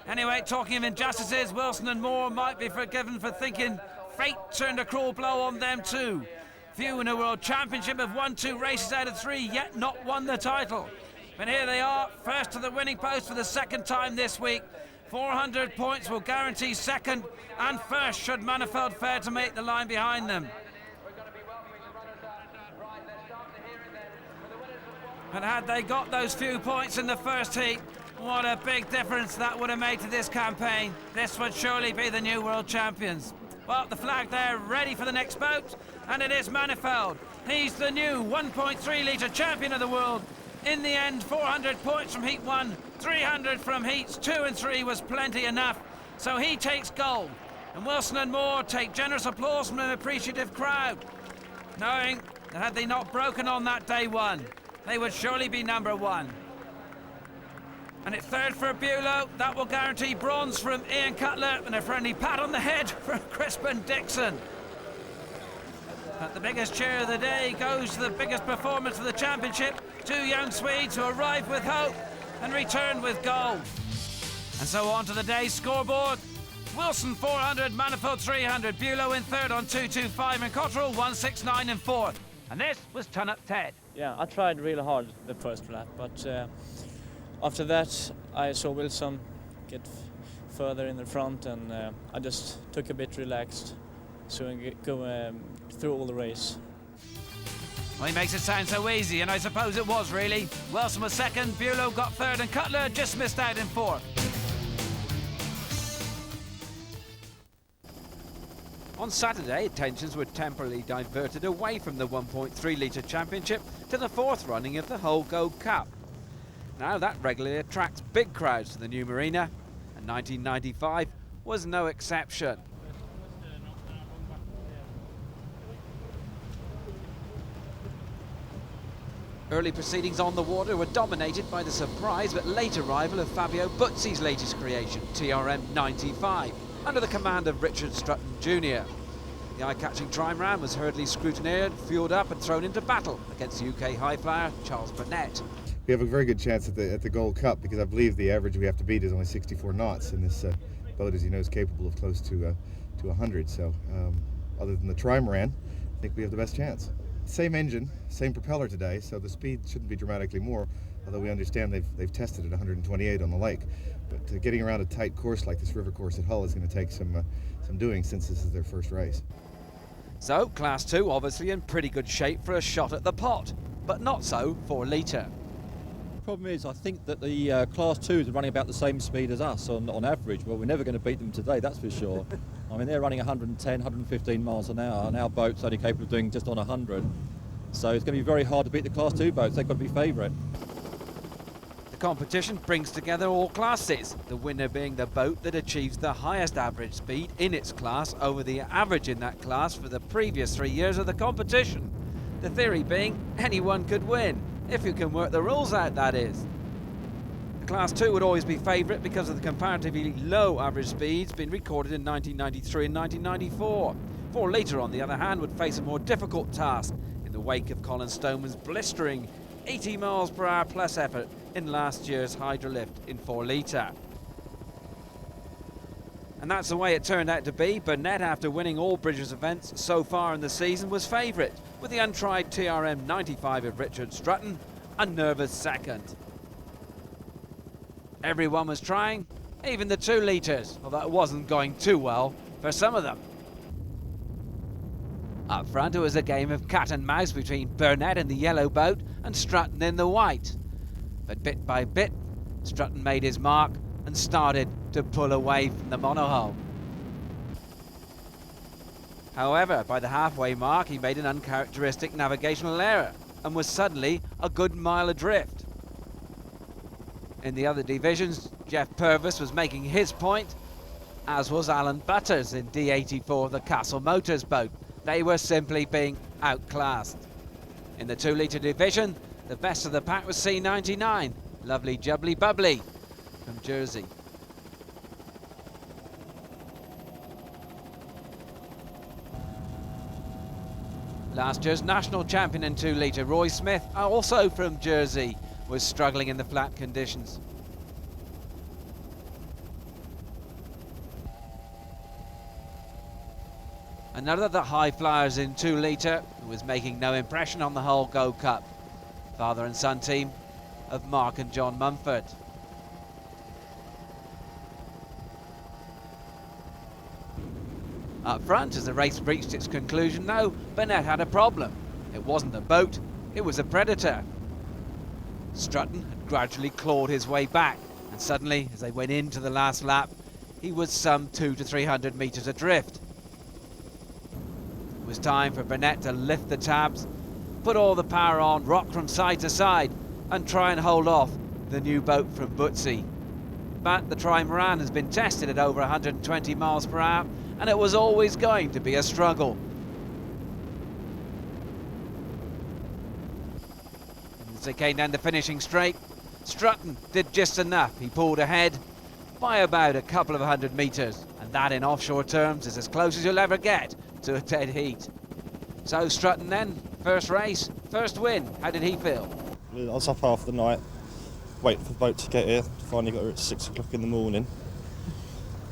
Anyway, talking of injustices, Wilson and Moore might be forgiven for thinking fate turned a cruel blow on them too. Few in a World Championship have won 2 races out of 3, yet not won the title. But here they are, first to the winning post for the 2nd time this week. 400 points will guarantee 2nd and 1st should Manifeld fare to make the line behind them. But had they got those few points in the first heat, what a big difference that would have made to this campaign. This would surely be the new world champions. Well, the flag there ready for the next boat, and it is Manifeld. He's the new 1.3 litre champion of the world. In the end, 400 points from Heat 1, 300 from Heats 2 and 3 was plenty enough. So he takes gold, and Wilson and Moore take generous applause from an appreciative crowd, knowing that had they not broken on that day 1, they would surely be number 1. And it's 3rd for Bulow. That will guarantee bronze from Ian Cutler, and a friendly pat on the head from Crispin Dixon. But the biggest cheer of the day goes to the biggest performance of the championship. 2 young Swedes who arrived with hope and returned with gold. And so on to the day's scoreboard. Wilson 400, Manifeld 300, Bulow in 3rd on 2.25, and Cottrell 1.69 in 4th. And this was Turn-Up Ted. Yeah, I tried really hard the first lap, but after that I saw Wilson get further in the front, and I just took a bit relaxed so I go through all the race. Well, he makes it sound so easy, and I suppose it was really. Wilson was 2nd, Bulow got 3rd, and Cutler just missed out in 4th. On Saturday, attentions were temporarily diverted away from the 1.3 litre championship to the 4th running of the Whole Gold Cup. Now that regularly attracts big crowds to the new marina, and 1995 was no exception. Early proceedings on the water were dominated by the surprise but late arrival of Fabio Buzzi's latest creation, TRM 95, under the command of Richard Strutton Jr. The eye-catching trimaran was hurriedly scrutineered, fueled up and thrown into battle against the UK high flyer Charles Burnett. We have a very good chance at the Gold Cup, because I believe the average we have to beat is only 64 knots, and this boat, as you know, is capable of close to 100. So other than the trimaran, I think we have the best chance. Same engine, same propeller today, so the speed shouldn't be dramatically more, although we understand they've tested at 128 on the lake. But getting around a tight course like this river course at Hull is going to take some doing, since this is their first race. So, Class 2 obviously in pretty good shape for a shot at the pot, but not so for Litre. The problem is, I think that the Class 2s are running about the same speed as us on average. Well, we're never going to beat them today, that's for sure. I mean, they're running 110, 115 miles an hour, and our boat's only capable of doing just on 100. So it's going to be very hard to beat the Class 2 boats. They've got to be favourite. The competition brings together all classes, the winner being the boat that achieves the highest average speed in its class over the average in that class for the previous 3 years of the competition. The theory being anyone could win, if you can work the rules out, that is. The Class 2 would always be favourite because of the comparatively low average speeds being recorded in 1993 and 1994. 4 Litre, on the other hand, would face a more difficult task in the wake of Colin Stoneman's blistering 80 miles per hour plus effort in last year's Hydrolift in 4 Litre. And that's the way it turned out to be. Burnett, after winning all Bridges events so far in the season, was favourite, with the untried TRM 95 of Richard Strutton a nervous second. Everyone was trying, even the 2 litres, although it wasn't going too well for some of them. Up front, it was a game of cat and mouse between Burnett in the yellow boat and Strutton in the white. But bit by bit, Strutton made his mark and started to pull away from the monohull. However, by the halfway mark, he made an uncharacteristic navigational error and was suddenly a good mile adrift. In the other divisions, Jeff Purvis was making his point, as was Alan Butters in D84, the Castle Motors boat. They were simply being outclassed. In the 2 litre division, the best of the pack was C99, lovely jubbly bubbly from Jersey. Last year's national champion in 2 litre, Roy Smith, also from Jersey, was struggling in the flat conditions. Another of the high flyers in 2 litre who was making no impression on the Hull Go Cup. Father and son team of Mark and John Mumford. Up front, as the race reached its conclusion though, Burnett had a problem. It wasn't a boat, it was a predator. Strutton had gradually clawed his way back, and suddenly, as they went into the last lap, he was some 200 to 300 metres adrift. It was time for Burnett to lift the tabs, put all the power on, rock from side to side, and try and hold off the new boat from Bootsy. But the Trimaran has been tested at over 120 miles per hour, and it was always going to be a struggle. As they came down the finishing straight, Strutton did just enough. He pulled ahead by about a couple of 100 metres, and that in offshore terms is as close as you'll ever get to a dead heat. So Strutton then, first race, first win. How did he feel? I was up half the night, waiting for the boat to get here. Finally got here at 6 o'clock in the morning.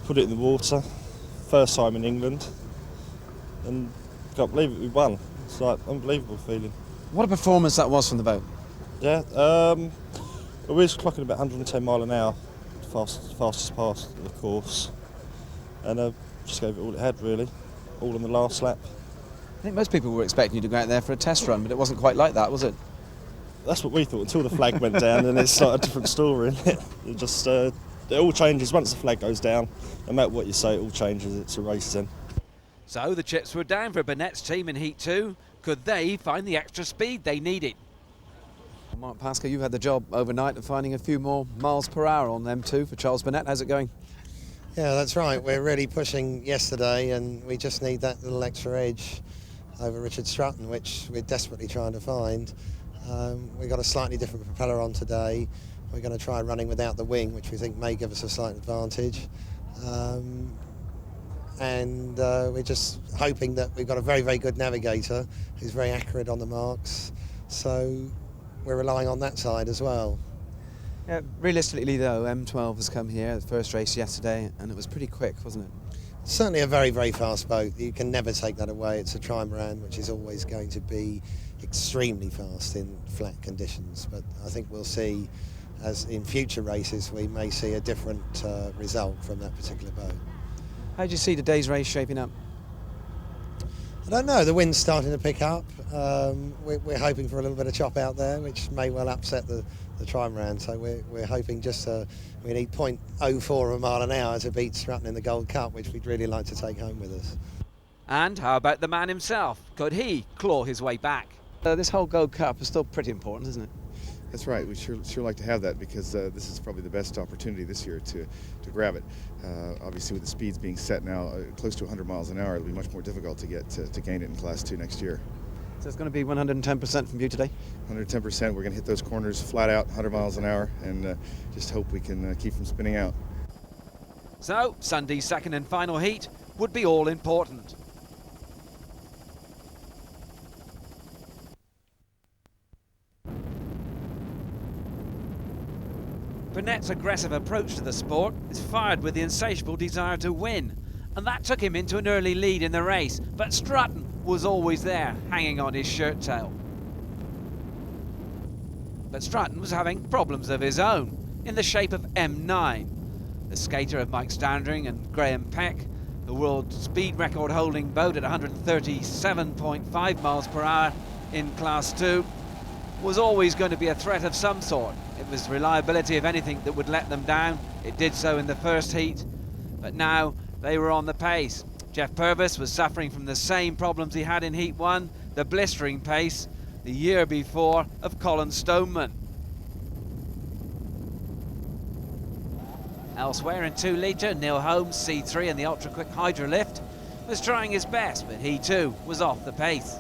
Put it in the water, first time in England, and can't believe it, we won. It's like unbelievable feeling. What a performance that was from the boat. Yeah, we was clocking about 110 mile an hour, fastest pass of the course, and just gave it all it had really, all in the last lap. I think most people were expecting you to go out there for a test run, but it wasn't quite like that, was it? That's what we thought until the flag went down, and it's like a different story. It just it all changes once the flag goes down. No matter what you say, it all changes. It's a race then. So the chips were down for Burnett's team in Heat 2. Could they find the extra speed they needed? Mark Pascoe, you had the job overnight of finding a few more miles per hour on them too for Charles Burnett. How's it going? Yeah, that's right. We're really pushing yesterday, and we just need that little extra edge over Richard Strutton, which we're desperately trying to find. We've got a slightly different propeller on today. We're going to try running without the wing, which we think may give us a slight advantage. And we're just hoping that we've got a very, very good navigator who's very accurate on the marks. So we're relying on that side as well. Yeah, realistically though, M12 has come here, the first race yesterday, and it was pretty quick, wasn't it? Certainly a very, very fast boat. You can never take that away. It's a trimaran, which is always going to be extremely fast in flat conditions. But I think we'll see, as in future races, we may see a different result from that particular boat. How do you see today's race shaping up? I don't know. The wind's starting to pick up. We're hoping for a little bit of chop out there, which may well upset the trimaran. So we're hoping just we need 0.04 of a mile an hour to beat Stratton in the Gold Cup, which we'd really like to take home with us. And how about the man himself? Could he claw his way back? This whole Gold Cup is still pretty important, isn't it? That's right. We sure like to have that because this is probably the best opportunity this year to grab it. Obviously, with the speeds being set now close to 100 miles an hour, it'll be much more difficult to get to gain it in Class 2 next year. So it's going to be 110% from you today? 110%. We're going to hit those corners flat out, 100 miles an hour, and just hope we can keep from spinning out. So, Sunday's second and final heat would be all important. Burnett's aggressive approach to the sport is fired with the insatiable desire to win, and that took him into an early lead in the race, but Stratton was always there, hanging on his shirt tail. But Stratton was having problems of his own, in the shape of M9. The skater of Mike Standring and Graham Peck, the world speed record holding boat at 137.5 miles per hour in Class 2, was always going to be a threat of some sort. It was reliability of anything that would let them down. It did so in the first heat, but now they were on the pace. Jeff Purvis was suffering from the same problems he had in Heat 1, the blistering pace the year before of Colin Stoneman. Elsewhere in 2 litre, Neil Holmes, C3 and the ultra-quick Hydrolift was trying his best, but he too was off the pace.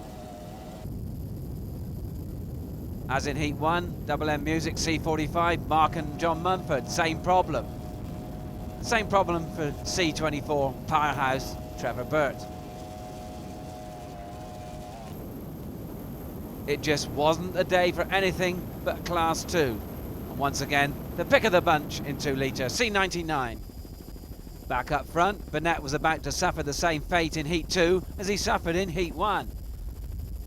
As in Heat 1, Double M Music, C45, Mark and John Munford, same problem. Same problem for C24, Powerhouse, Trevor Burt. It just wasn't a day for anything but Class 2. And once again, the pick of the bunch in 2 litre, C99. Back up front, Burnett was about to suffer the same fate in Heat 2 as he suffered in Heat 1.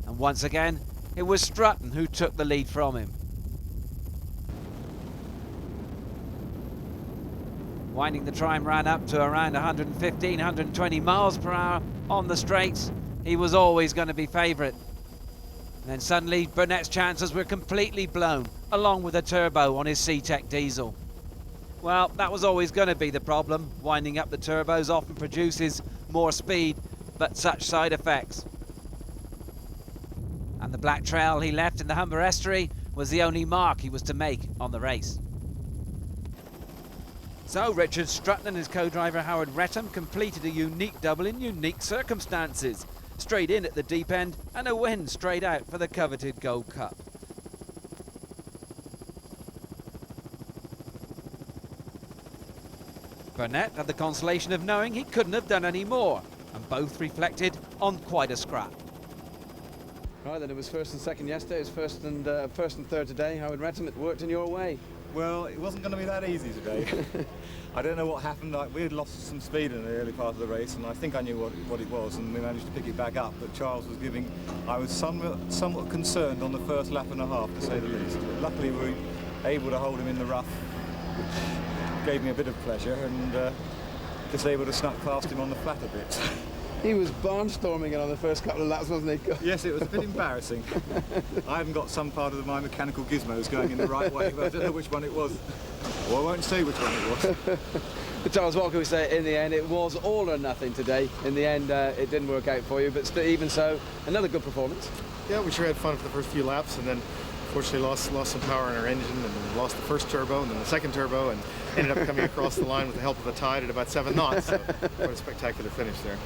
And once again, it was Stratton who took the lead from him. Winding the trimaran up to around 115, 120 miles per hour on the straights, he was always going to be favourite. And then suddenly Burnett's chances were completely blown, along with a turbo on his C-Tech diesel. Well, that was always going to be the problem. Winding up the turbos often produces more speed, but such side effects. And the black trail he left in the Humber estuary was the only mark he was to make on the race. So Richard Stratton and his co-driver Howard Retham completed a unique double in unique circumstances. Straight in at the deep end and a win straight out for the coveted Gold Cup. Burnett had the consolation of knowing he couldn't have done any more, and both reflected on quite a scrap. Right, then it was first and second yesterday, it was first and third today. Howard Retham, it worked in your way. Well, it wasn't going to be that easy today. I don't know what happened. We had lost some speed in the early part of the race, and I think I knew what it was, and we managed to pick it back up. But Charles was giving. I was somewhat concerned on the first lap and a half, to say the least. But luckily, we were able to hold him in the rough, which gave me a bit of pleasure, and just able to snuck past him on the flat a bit. He was barnstorming it on the first couple of laps, wasn't he? Yes, it was a bit embarrassing. I haven't got some part of my mechanical gizmos going in the right way, but I don't know which one it was. Well, I won't say which one it was. But Charles, what can we say? In the end, it was all or nothing today. In the end, it didn't work out for you, but even so, another good performance. Yeah, we sure had fun for the first few laps, and then unfortunately lost some power in our engine, and lost the first turbo, and then the second turbo, and ended up coming across the line with the help of a tide at about 7 knots. So what a spectacular finish there.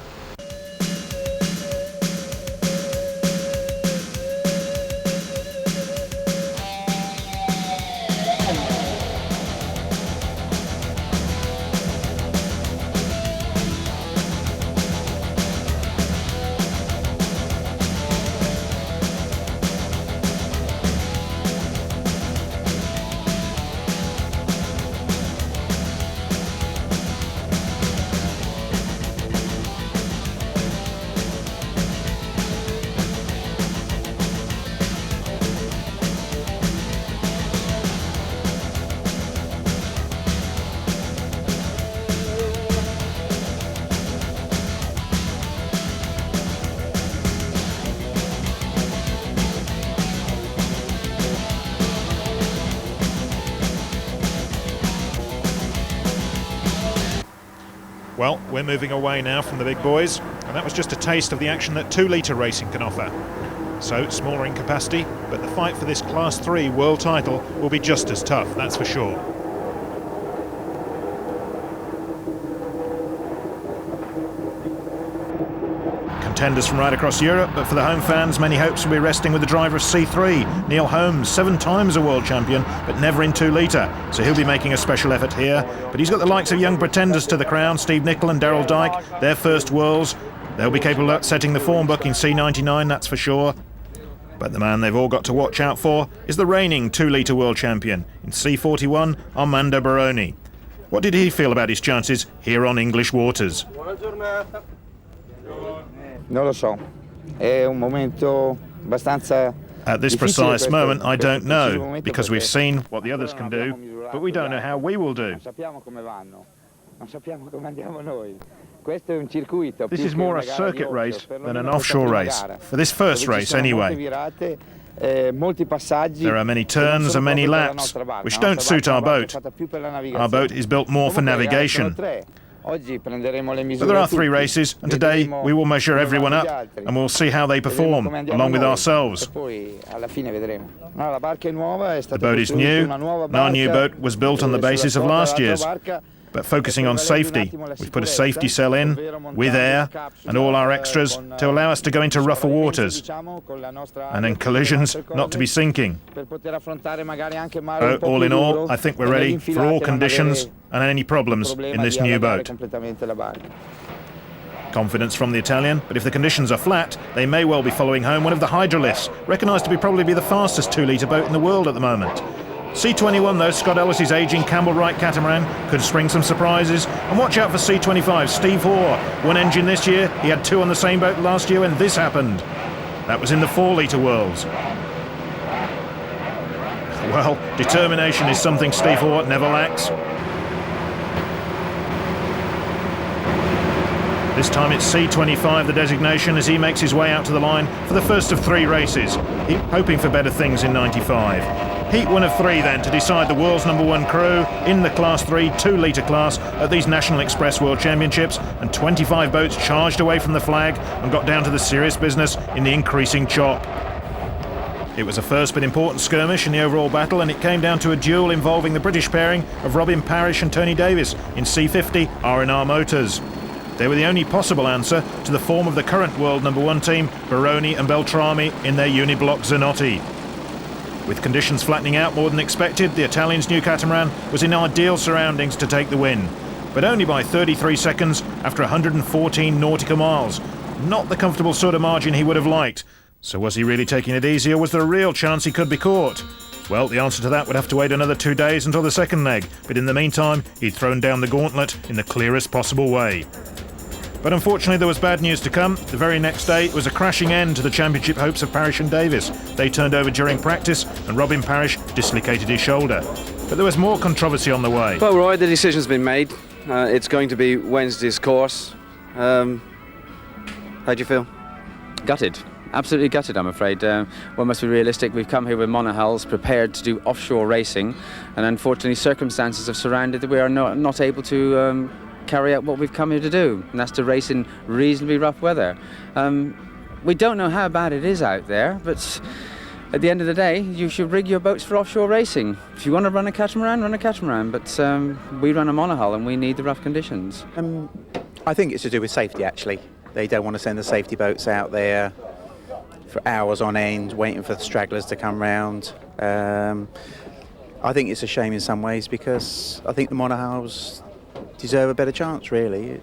Well, we're moving away now from the big boys, and that was just a taste of the action that 2-litre racing can offer. So, smaller in capacity, but the fight for this Class 3 world title will be just as tough, that's for sure. Contenders from right across Europe, but for the home fans, many hopes will be resting with the driver of C3, Neil Holmes, 7 times a world champion, but never in 2-litre, so he'll be making a special effort here. But he's got the likes of young pretenders to the crown, Steve Nicol and Daryl Dyke, their first worlds. They'll be capable of setting the form book in C99, that's for sure. But the man they've all got to watch out for is the reigning 2-litre world champion in C41, Armando Baroni. What did he feel about his chances here on English waters? Non lo so, è un momento abbastanza. At this precise moment, I don't know, because we've seen what the others can do, but we don't know how we will do. This is more a circuit race than an offshore race, for this first race anyway. There are many turns and many laps, which don't suit our boat. Our boat is built more for navigation. But there are 3 races, and today we will measure everyone up, and we'll see how they perform, along with ourselves. The boat is new, and our new boat was built on the basis of last year's. But focusing on safety, we've put a safety cell in, with air, and all our extras to allow us to go into rougher waters, and in collisions not to be sinking. So, all in all, I think we're ready for all conditions and any problems in this new boat. Confidence from the Italian, but if the conditions are flat, they may well be following home one of the Hydroliths, recognised to be probably the fastest 2-litre boat in the world at the moment. C21 though, Scott Ellis's ageing Campbell Wright catamaran could spring some surprises, and watch out for C25, Steve Hoare. 1 engine this year, he had 2 on the same boat last year when this happened. That was in the 4-litre worlds. Well, determination is something Steve Hoare never lacks. This time it's C25 the designation as he makes his way out to the line for the first of 3 races, hoping for better things in 95. Heat 1 of 3 then to decide the world's #1 crew in the Class 3 2-litre class at these National Express World Championships, and 25 boats charged away from the flag and got down to the serious business in the increasing chop. It was a first but important skirmish in the overall battle, and it came down to a duel involving the British pairing of Robin Parrish and Tony Davis in C50 R&R motors. They were the only possible answer to the form of the current world #1 team, Baroni and Beltrami, in their uniblock Zanotti. With conditions flattening out more than expected, the Italian's new catamaran was in ideal surroundings to take the win, but only by 33 seconds after 114 nautical miles. Not the comfortable sort of margin he would have liked. So was he really taking it easy, or was there a real chance he could be caught? Well, the answer to that would have to wait another 2 days until the second leg, but in the meantime, he'd thrown down the gauntlet in the clearest possible way. But unfortunately there was bad news to come. The very next day it was a crashing end to the championship hopes of Parrish and Davis. They turned over during practice and Robin Parrish dislocated his shoulder. But there was more controversy on the way. Well, Roy, the decision's been made. It's going to be Wednesday's course. How do you feel? Gutted. Absolutely gutted, I'm afraid. One must be realistic. We've come here with monohulls prepared to do offshore racing, and unfortunately circumstances have surrounded that we are not able to carry out what we've come here to do, and that's to race in reasonably rough weather. We don't know how bad it is out there, but at the end of the day, you should rig your boats for offshore racing. If you want to run a catamaran, run a catamaran, but we run a monohull and we need the rough conditions. I think it's to do with safety, actually. They don't want to send the safety boats out there for hours on end, waiting for the stragglers to come round. I think it's a shame in some ways, because I think the monohulls deserve a better chance, really.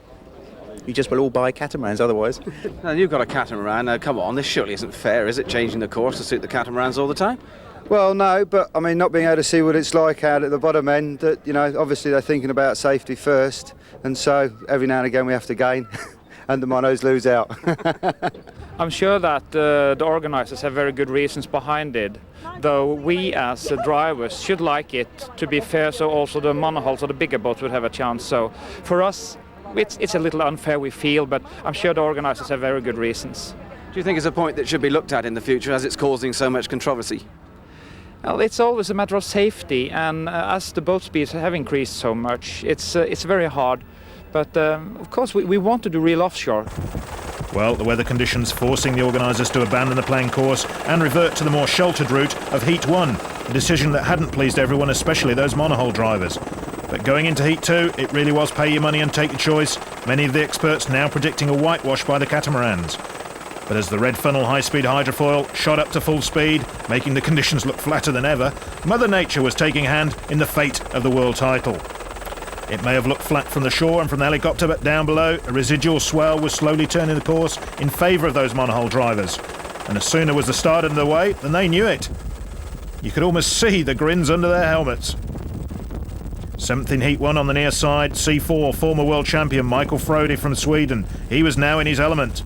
You just will all buy catamarans otherwise. You've got a catamaran, come on, this surely isn't fair, is it, changing the course to suit the catamarans all the time? Well, no, but I mean, not being able to see what it's like out at the bottom end, that, you know, obviously they're thinking about safety first, and so every now and again we have to gain and the monos lose out. I'm sure that the organisers have very good reasons behind it, though we as drivers should like it to be fair, so also the monohulls or the bigger boats would have a chance. So for us, it's a little unfair, we feel, but I'm sure the organisers have very good reasons. Do you think it's a point that should be looked at in the future, as it's causing so much controversy? Well, it's always a matter of safety, and as the boat speeds have increased so much, it's very hard But of course we want to do real offshore. Well, the weather conditions forcing the organisers to abandon the plain course and revert to the more sheltered route of Heat 1, a decision that hadn't pleased everyone, especially those monohull drivers. But going into Heat 2, it really was pay your money and take your choice, many of the experts now predicting a whitewash by the catamarans. But as the red funnel high-speed hydrofoil shot up to full speed, making the conditions look flatter than ever, Mother Nature was taking hand in the fate of the world title. It may have looked flat from the shore and from the helicopter, but down below, a residual swell was slowly turning the course in favour of those monohull drivers. And as sooner was the start underway than they knew it. You could almost see the grins under their helmets. 7th in Heat 1 on the near side, C4, former world champion Michael Frode from Sweden. He was now in his element.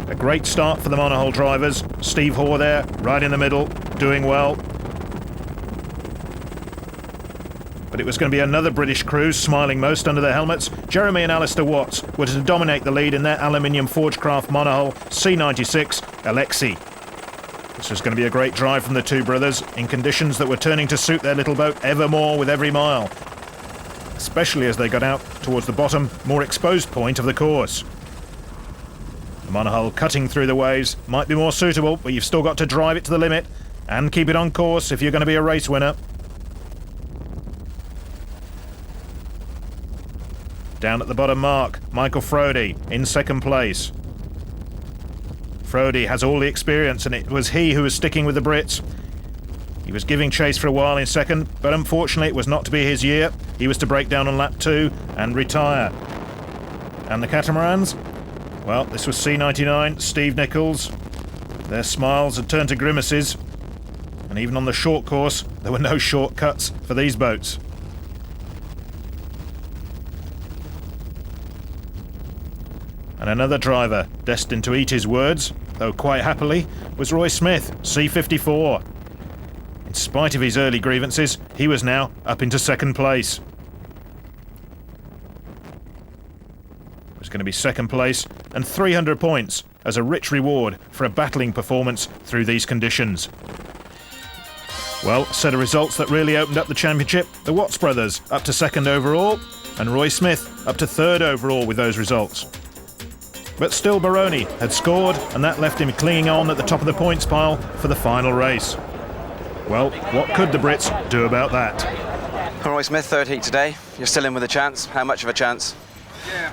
A great start for the monohull drivers. Steve Hoare there, right in the middle, doing well. But it was going to be another British crew, smiling most under their helmets. Jeremy and Alistair Watts were to dominate the lead in their aluminium Forgecraft monohull C96 Alexei. This was going to be a great drive from the two brothers in conditions that were turning to suit their little boat ever more with every mile, especially as they got out towards the bottom, more exposed point of the course. The monohull cutting through the waves might be more suitable, but you've still got to drive it to the limit and keep it on course if you're going to be a race winner. Down at the bottom mark, Michael Frode in second place. Frode has all the experience, and it was he who was sticking with the Brits. He was giving chase for a while in second, but unfortunately it was not to be his year. He was to break down on lap 2 and retire. And the catamarans? Well, this was C99, Steve Nichols. Their smiles had turned to grimaces, and even on the short course, there were no shortcuts for these boats. And another driver, destined to eat his words, though quite happily, was Roy Smith, C54. In spite of his early grievances, he was now up into second place. It was going to be second place and 300 points as a rich reward for a battling performance through these conditions. Well, a set of results that really opened up the championship. The Watts brothers up to second overall, and Roy Smith up to third overall with those results. But still Baroni had scored, and that left him clinging on at the top of the points pile for the final race. Well, what could the Brits do about that? Roy Smith, third heat today. You're still in with a chance. How much of a chance?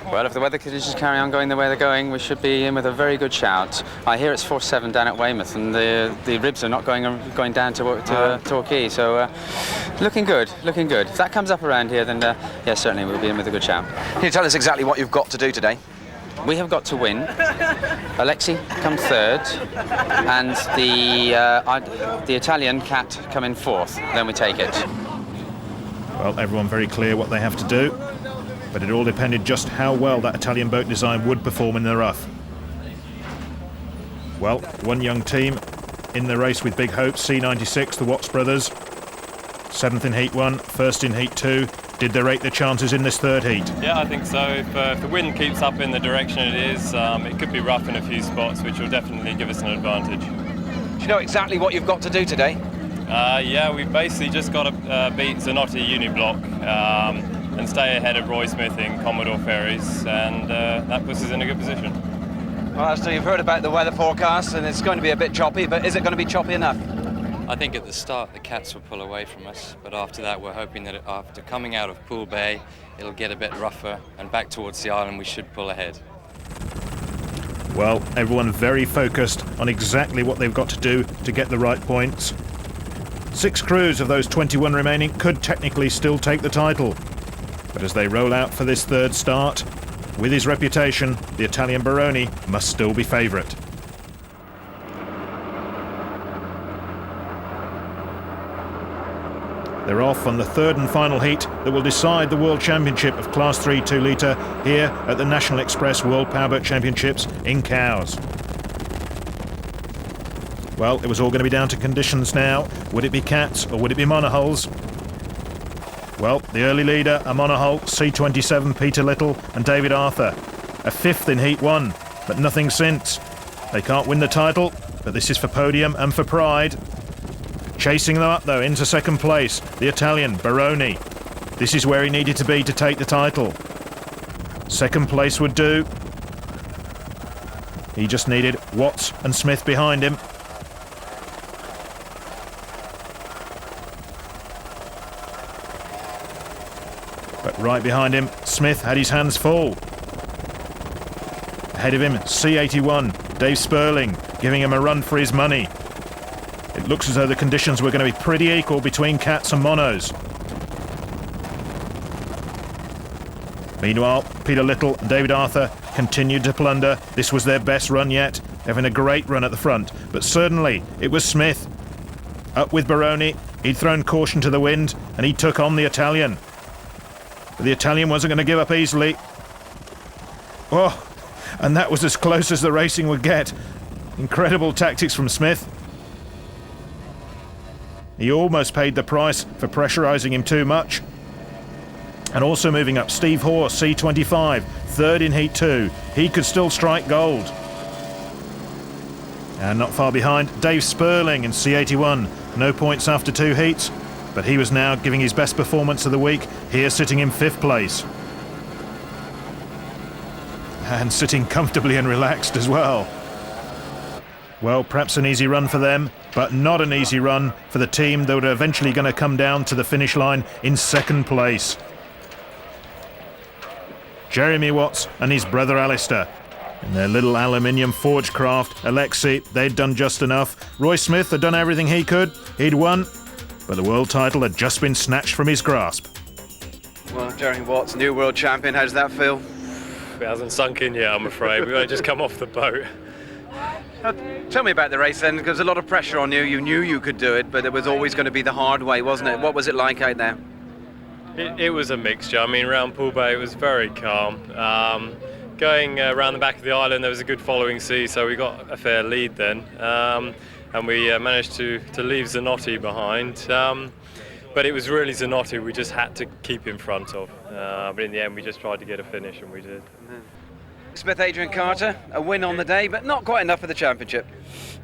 Well, if the weather conditions carry on going the way they're going, we should be in with a very good shout. I hear it's 4-7 down at Weymouth, and the ribs are not going down to Torquay, so looking good, looking good. If that comes up around here, then yeah, certainly we'll be in with a good shout. Can you tell us exactly what you've got to do today? We have got to win. Alexei come third, and the Italian Cat come in fourth. Then we take it. Well, everyone very clear what they have to do, but it all depended just how well that Italian boat design would perform in the rough. Well, one young team in the race with big hopes, C96, the Watts brothers. 7th in Heat 1, 1st in Heat 2. Did they rate their chances in this third heat? Yeah, I think so. If the wind keeps up in the direction it is, it could be rough in a few spots, which will definitely give us an advantage. Do you know exactly what you've got to do today? Yeah, we've basically just got to beat Zanotti Uniblock and stay ahead of Roy Smith in Commodore Ferries, and that puts us in a good position. Well, so you've heard about the weather forecast, and it's going to be a bit choppy, but is it going to be choppy enough? I think at the start the Cats will pull away from us, but after that we're hoping that after coming out of Poole Bay it'll get a bit rougher, and back towards the island we should pull ahead. Well, everyone very focused on exactly what they've got to do to get the right points. 6 crews of those 21 remaining could technically still take the title, but as they roll out for this third start, with his reputation, the Italian Baroni must still be favourite. They're off on the third and final heat that will decide the World Championship of Class 3 2-litre here at the National Express World Powerboat Championships in Cowes. Well, it was all going to be down to conditions now. Would it be cats or would it be monohulls? Well, the early leader, a monohull, C27 Peter Little and David Arthur. a 5th in Heat 1, but nothing since. They can't win the title, but this is for podium and for pride. Chasing them up though into 2nd place, the Italian Baroni. This is where he needed to be to take the title. 2nd place would do. He just needed Watts and Smith behind him. But right behind him, Smith had his hands full. Ahead of him, C81, Dave Sperling, giving him a run for his money. It looks as though the conditions were going to be pretty equal between cats and monos. Meanwhile, Peter Little and David Arthur continued to plunder. This was their best run yet, having a great run at the front. But certainly, it was Smith. Up with Baroni, he'd thrown caution to the wind, and he took on the Italian. But the Italian wasn't going to give up easily. Oh, and that was as close as the racing would get. Incredible tactics from Smith. He almost paid the price for pressurising him too much. And also moving up, Steve Hoare, C25, 3rd in Heat 2. He could still strike gold. And not far behind, Dave Sperling in C81. No points after 2 heats, but he was now giving his best performance of the week, here sitting in 5th place. And sitting comfortably and relaxed as well. Well, perhaps an easy run for them, but not an easy run for the team that were eventually going to come down to the finish line in 2nd place. Jeremy Watts and his brother Alistair. In their little aluminium forge craft, Alexei, they'd done just enough. Roy Smith had done everything he could. He'd won, but the world title had just been snatched from his grasp. Well, Jeremy Watts, new world champion, how does that feel? It hasn't sunk in yet, I'm afraid. We've only just come off the boat. Tell me about the race then, because there's a lot of pressure on you. You knew you could do it, but it was always going to be the hard way, wasn't it? What was it like out there? It was a mixture. I mean, around Poole Bay it was very calm. Going around the back of the island there was a good following sea, so we got a fair lead then. And we managed to leave Zanotti behind. But it was really Zanotti we just had to keep in front of. But in the end we just tried to get a finish, and we did. Smith, Adrian Carter, a win on the day, but not quite enough for the championship.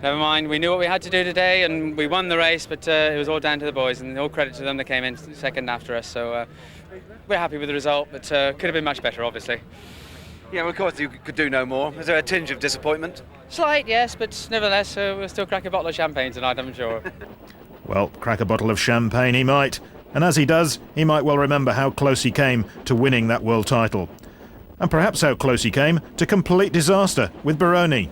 Never mind, we knew what we had to do today and we won the race, but it was all down to the boys, and all credit to them, they came in 2nd after us, so we're happy with the result, but could have been much better, obviously. Yeah, well, of course you could do no more. Is there a tinge of disappointment? Slight, yes, but nevertheless we'll still crack a bottle of champagne tonight, I'm sure. Well, crack a bottle of champagne he might, and as he does, he might well remember how close he came to winning that world title. And perhaps how close he came to complete disaster with Baroni.